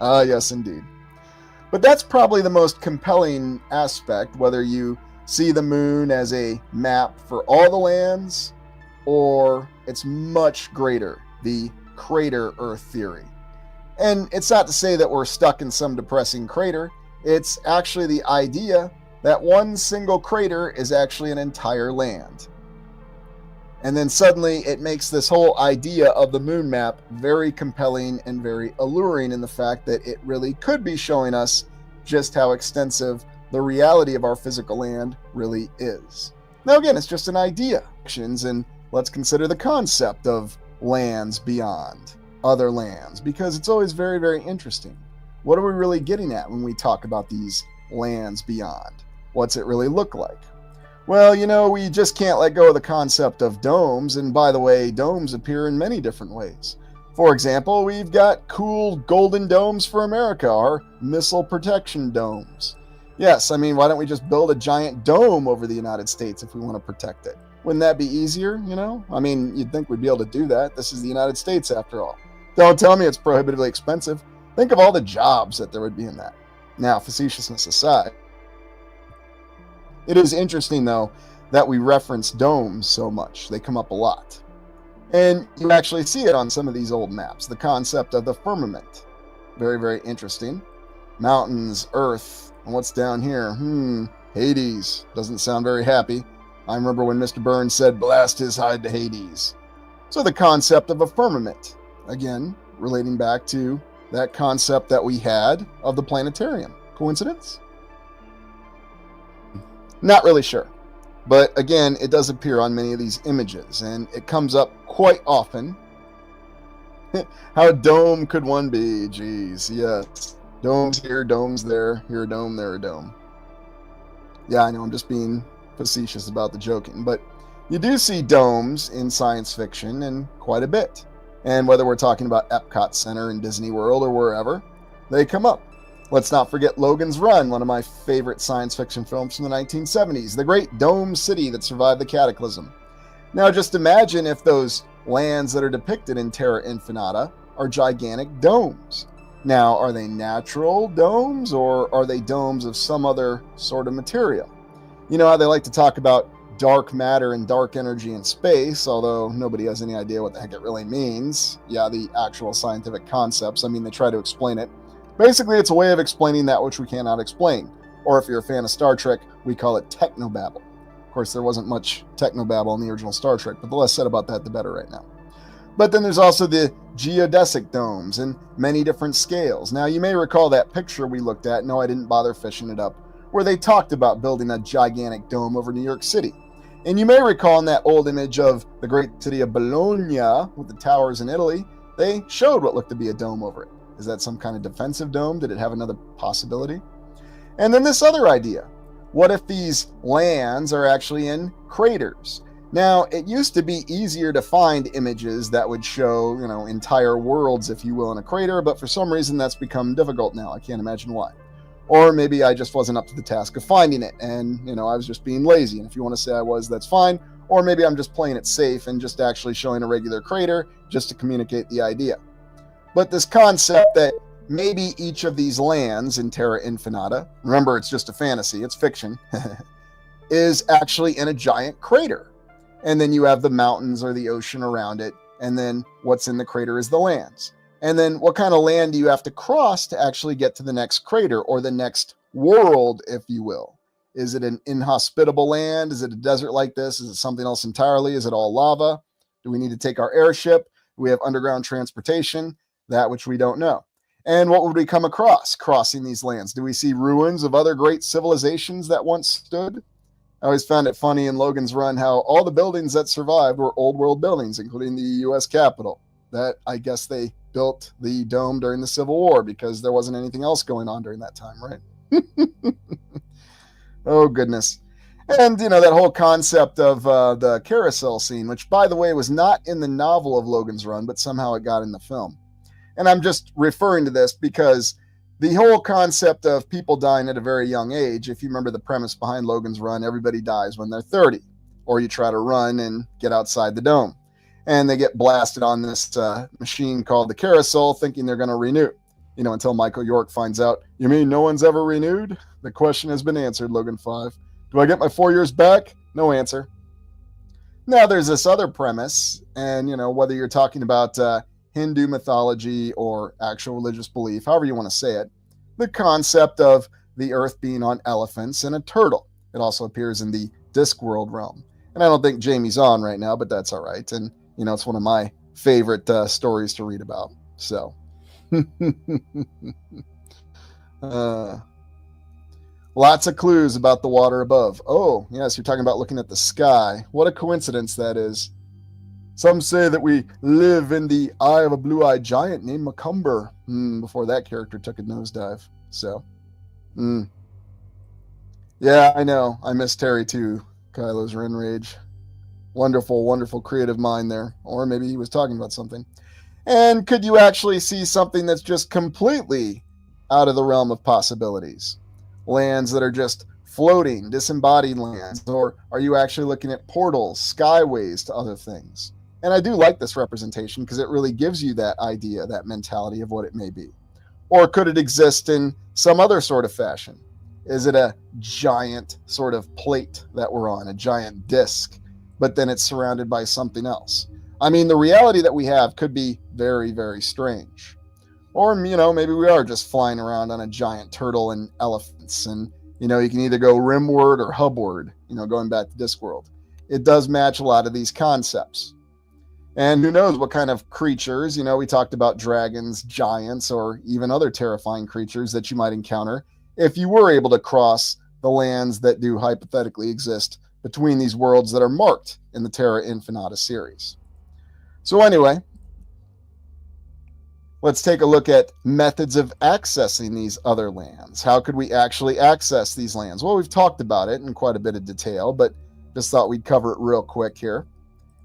Yes, indeed. But that's probably the most compelling aspect, whether you see the moon as a map for all the lands, or it's much greater, the crater Earth theory. And it's not to say that we're stuck in some depressing crater. It's actually the idea that one single crater is actually an entire land. And then suddenly it makes this whole idea of the moon map very compelling and very alluring in the fact that it really could be showing us just how extensive the reality of our physical land really is. Now again, it's just an idea. And let's consider the concept of lands beyond other lands, because it's always very, very interesting. What are we really getting at when we talk about these lands beyond? What's it really look like? Well, you know, we just can't let go of the concept of domes, and by the way, domes appear in many different ways. For example, we've got cool golden domes for America, our missile protection domes. Yes, I mean, why don't we just build a giant dome over the United States if we want to protect it? Wouldn't that be easier, you know? I mean, you'd think we'd be able to do that. This is the United States, after all. Don't tell me it's prohibitively expensive. Think of all the jobs that there would be in that. Now, facetiousness aside, it is interesting, though, that we reference domes so much. They come up a lot. And you actually see it on some of these old maps. The concept of the firmament. Very, very interesting. Mountains, earth, and what's down here? Hades. Doesn't sound very happy. I remember when Mr. Burns said, blast his hide to Hades. So the concept of a firmament. Again, relating back to that concept that we had of the planetarium. Coincidence? Not really sure. But again, it does appear on many of these images, and it comes up quite often. How dome could one be? Geez, yes. Domes here, domes there, here a dome, there a dome. Yeah, I know, I'm just being facetious about the joking, but you do see domes in science fiction and quite a bit. And whether we're talking about Epcot Center in Disney World or wherever, they come up. Let's not forget Logan's Run, one of my favorite science fiction films from the 1970s, the great dome city that survived the cataclysm. Now just imagine if those lands that are depicted in Terra Infinita are gigantic domes. Now, are they natural domes or are they domes of some other sort of material? You know how they like to talk about dark matter and dark energy in space, although nobody has any idea what the heck it really means. Yeah, the actual scientific concepts, I mean, they try to explain it. Basically, it's a way of explaining that which we cannot explain. Or if you're a fan of Star Trek, we call it technobabble. Of course, there wasn't much technobabble in the original Star Trek, but the less said about that, the better right now. But then there's also the geodesic domes in many different scales. Now, you may recall that picture we looked at, no, I didn't bother fishing it up, where they talked about building a gigantic dome over New York City. And you may recall in that old image of the great city of Bologna with the towers in Italy, they showed what looked to be a dome over it. Is that some kind of defensive dome? Did it have another possibility? And then this other idea. What if these lands are actually in craters? Now, it used to be easier to find images that would show, entire worlds, if you will, in a crater, but for some reason that's become difficult now. I can't imagine why. Or maybe I just wasn't up to the task of finding it, and, I was just being lazy. And if you want to say I was, that's fine. Or maybe I'm just playing it safe and just actually showing a regular crater just to communicate the idea. But this concept that maybe each of these lands in Terra Infinita, remember it's just a fantasy, it's fiction, is actually in a giant crater. And then you have the mountains or the ocean around it, and then what's in the crater is the lands. And then what kind of land do you have to cross to actually get to the next crater or the next world, if you will? Is it an inhospitable land? Is it a desert like this? Is it something else entirely? Is it all lava? Do we need to take our airship? Do we have underground transportation? That which we don't know. And what would we come across crossing these lands? Do we see ruins of other great civilizations that once stood? I always found it funny in Logan's Run how all the buildings that survived were old world buildings, including the U.S. Capitol. That, I guess, they built the dome during the Civil War because there wasn't anything else going on during that time, right? Oh, goodness. And, that whole concept of the carousel scene, which, by the way, was not in the novel of Logan's Run, but somehow it got in the film. And I'm just referring to this because the whole concept of people dying at a very young age, if you remember the premise behind Logan's Run, everybody dies when they're 30, or you try to run and get outside the dome. And they get blasted on this machine called the carousel, thinking they're going to renew, until Michael York finds out, you mean no one's ever renewed? The question has been answered, Logan 5. Do I get my 4 years back? No answer. Now, there's this other premise, and, whether you're talking about Hindu mythology or actual religious belief, however you want to say it, the concept of the earth being on elephants and a turtle. It also appears in the Discworld realm. And I don't think Jamie's on right now, but that's all right. And, it's one of my favorite stories to read about. So, lots of clues about the water above. Oh, yes, you're talking about looking at the sky. What a coincidence that is. Some say that we live in the eye of a blue-eyed giant named Macumber. Before that character took a nosedive. So, yeah, I know. I miss Terry too. Kylo's Ren Rage. Wonderful, wonderful creative mind there. Or maybe he was talking about something. And could you actually see something that's just completely out of the realm of possibilities? Lands that are just floating, disembodied lands, or are you actually looking at portals, skyways to other things? And I do like this representation because it really gives you that idea, that mentality of what it may be. Or could it exist in some other sort of fashion? Is it a giant sort of plate that we're on, a giant disc, but then it's surrounded by something else? I mean, the reality that we have could be very, very strange. Or, maybe we are just flying around on a giant turtle and elephants. And, you can either go rimward or hubward, going back to Discworld. It does match a lot of these concepts. And who knows what kind of creatures, we talked about dragons, giants, or even other terrifying creatures that you might encounter if you were able to cross the lands that do hypothetically exist between these worlds that are marked in the Terra Infinita series. So anyway, let's take a look at methods of accessing these other lands. How could we actually access these lands? Well, we've talked about it in quite a bit of detail, but just thought we'd cover it real quick here.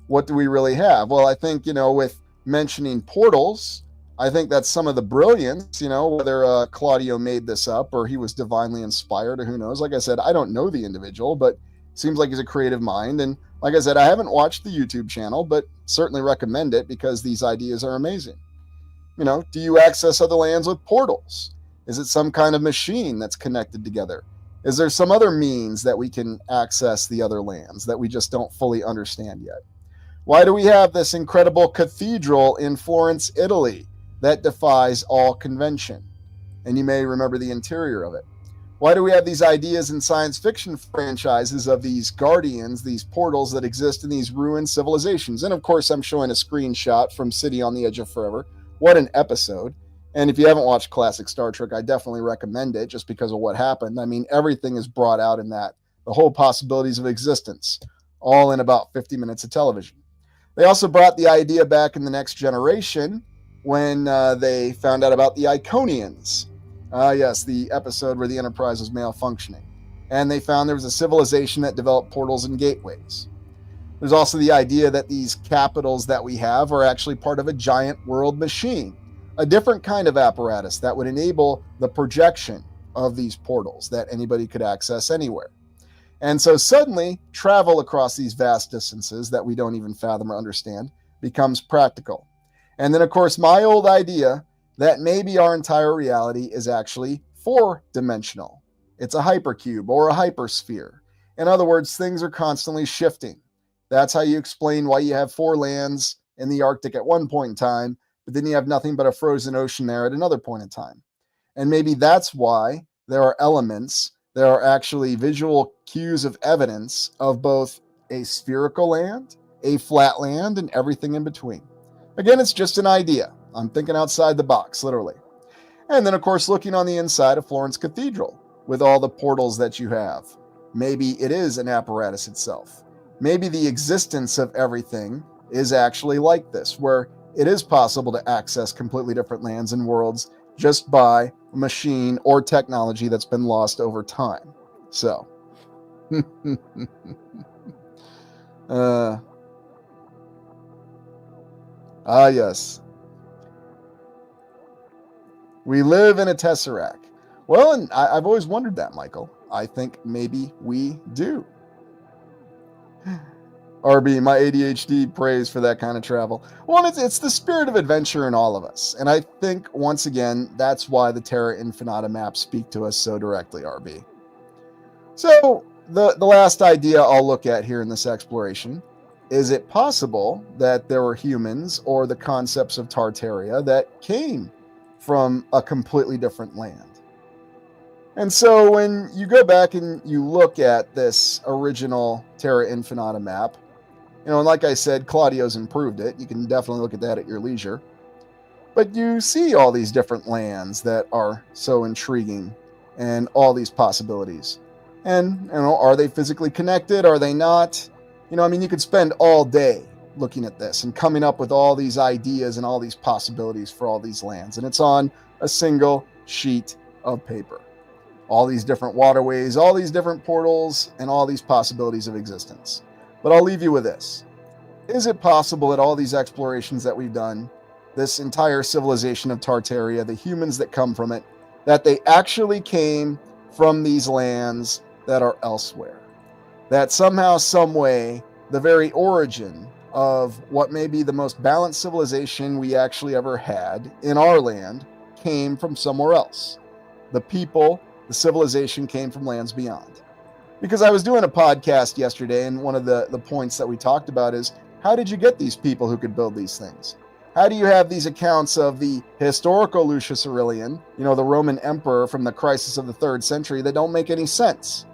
What do we really have? Well, I think, with mentioning portals, I think that's some of the brilliance, whether Claudio made this up or he was divinely inspired or who knows. Like I said, I don't know the individual, but seems like he's a creative mind. And like I said, I haven't watched the YouTube channel, but certainly recommend it because these ideas are amazing. Do you access other lands with portals? Is it some kind of machine that's connected together? Is there some other means that we can access the other lands that we just don't fully understand yet? Why do we have this incredible cathedral in Florence, Italy that defies all convention? And you may remember the interior of it. Why do we have these ideas in science fiction franchises of these guardians, these portals that exist in these ruined civilizations? And of course, I'm showing a screenshot from City on the Edge of Forever. What an episode. And if you haven't watched classic Star Trek, I definitely recommend it just because of what happened. I mean, everything is brought out in that. The whole possibilities of existence, all in about 50 minutes of television. They also brought the idea back in The Next Generation when they found out about the Iconians. Yes, the episode where the Enterprise was malfunctioning. And they found there was a civilization that developed portals and gateways. There's also the idea that these capitals that we have are actually part of a giant world machine, a different kind of apparatus that would enable the projection of these portals that anybody could access anywhere. And so suddenly, travel across these vast distances that we don't even fathom or understand becomes practical. And then, of course, my old idea that maybe our entire reality is actually four-dimensional. It's a hypercube or a hypersphere. In other words, things are constantly shifting. That's how you explain why you have four lands in the Arctic at one point in time, but then you have nothing but a frozen ocean there at another point in time. And maybe that's why there are elements, there are actually visual cues of evidence of both a spherical land, a flat land, and everything in between. Again, it's just an idea. I'm thinking outside the box, literally. And then, of course, looking on the inside of Florence Cathedral with all the portals that you have. Maybe it is an apparatus itself. Maybe the existence of everything is actually like this, where it is possible to access completely different lands and worlds just by a machine or technology that's been lost over time. So, yes. We live in a tesseract. Well, and I've always wondered that, Michael. I think maybe we do. RB, my ADHD prays for that kind of travel. Well, it's the spirit of adventure in all of us. And I think, once again, that's why the Terra Infinita maps speak to us so directly, RB. So, the last idea I'll look at here in this exploration, is it possible that there were humans or the concepts of Tartaria that came from a completely different land? And so when you go back and you look at this original Terra Infinita map, and like I said, Claudio's improved it. You can definitely look at that at your leisure. But you see all these different lands that are so intriguing and all these possibilities. And, are they physically connected? Are they not? You could spend all day looking at this and coming up with all these ideas and all these possibilities for all these lands. And it's on a single sheet of paper. All these different waterways, all these different portals, and all these possibilities of existence. But I'll leave you with this. Is it possible that all these explorations that we've done, this entire civilization of Tartaria, the humans that come from it, that they actually came from these lands that are elsewhere. That somehow, some way, the very origin of what may be the most balanced civilization we actually ever had in our land came from somewhere else. The people, the civilization came from lands beyond. Because I was doing a podcast yesterday, and one of the points that we talked about is, how did you get these people who could build these things? How do you have these accounts of the historical Lucius Aurelian, the Roman emperor from the crisis of the 3rd century, that don't make any sense?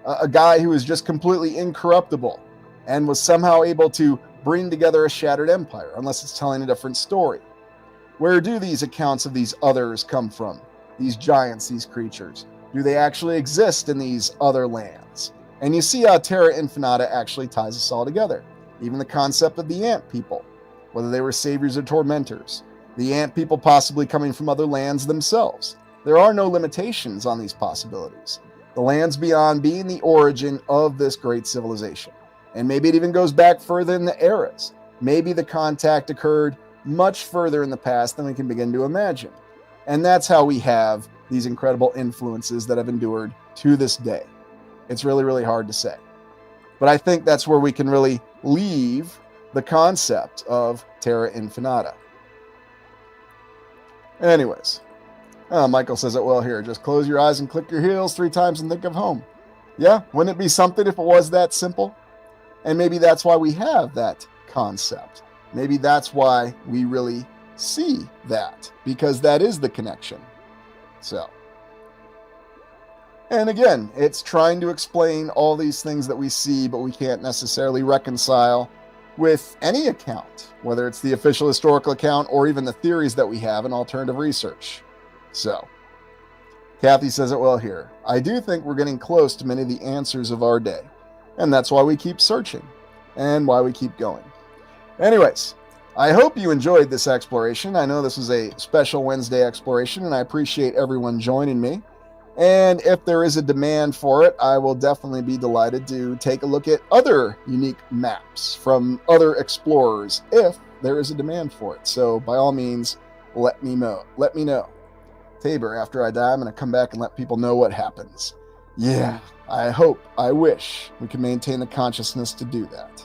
A guy who was just completely incorruptible and was somehow able to bring together a shattered empire, unless it's telling a different story. Where do these accounts of these others come from? These giants, these creatures? Do they actually exist in these other lands? And you see how Terra Infinita actually ties us all together. Even the concept of the ant people, whether they were saviors or tormentors. The ant people possibly coming from other lands themselves. There are no limitations on these possibilities. The lands beyond being the origin of this great civilization. And maybe it even goes back further in the eras. Maybe the contact occurred much further in the past than we can begin to imagine. And that's how we have these incredible influences that have endured to this day. It's really, really hard to say. But I think that's where we can really leave the concept of Terra Infinita. Anyways, Michael says it well here. Just close your eyes and click your heels 3 times and think of home. Yeah, wouldn't it be something if it was that simple? And maybe that's why we have that concept. Maybe that's why we really see that, because that is the connection. So, and again, it's trying to explain all these things that we see, but we can't necessarily reconcile with any account, whether it's the official historical account or even the theories that we have in alternative research. So, Kathy says it well here. I do think we're getting close to many of the answers of our day, and that's why we keep searching and why we keep going. Anyways, I hope you enjoyed this exploration. I know this was a special Wednesday exploration, and I appreciate everyone joining me. And if there is a demand for it, I will definitely be delighted to take a look at other unique maps from other explorers if there is a demand for it. So by all means, let me know. Tabor, after I die, I'm going to come back and let people know what happens. Yeah, I wish we can maintain the consciousness to do that.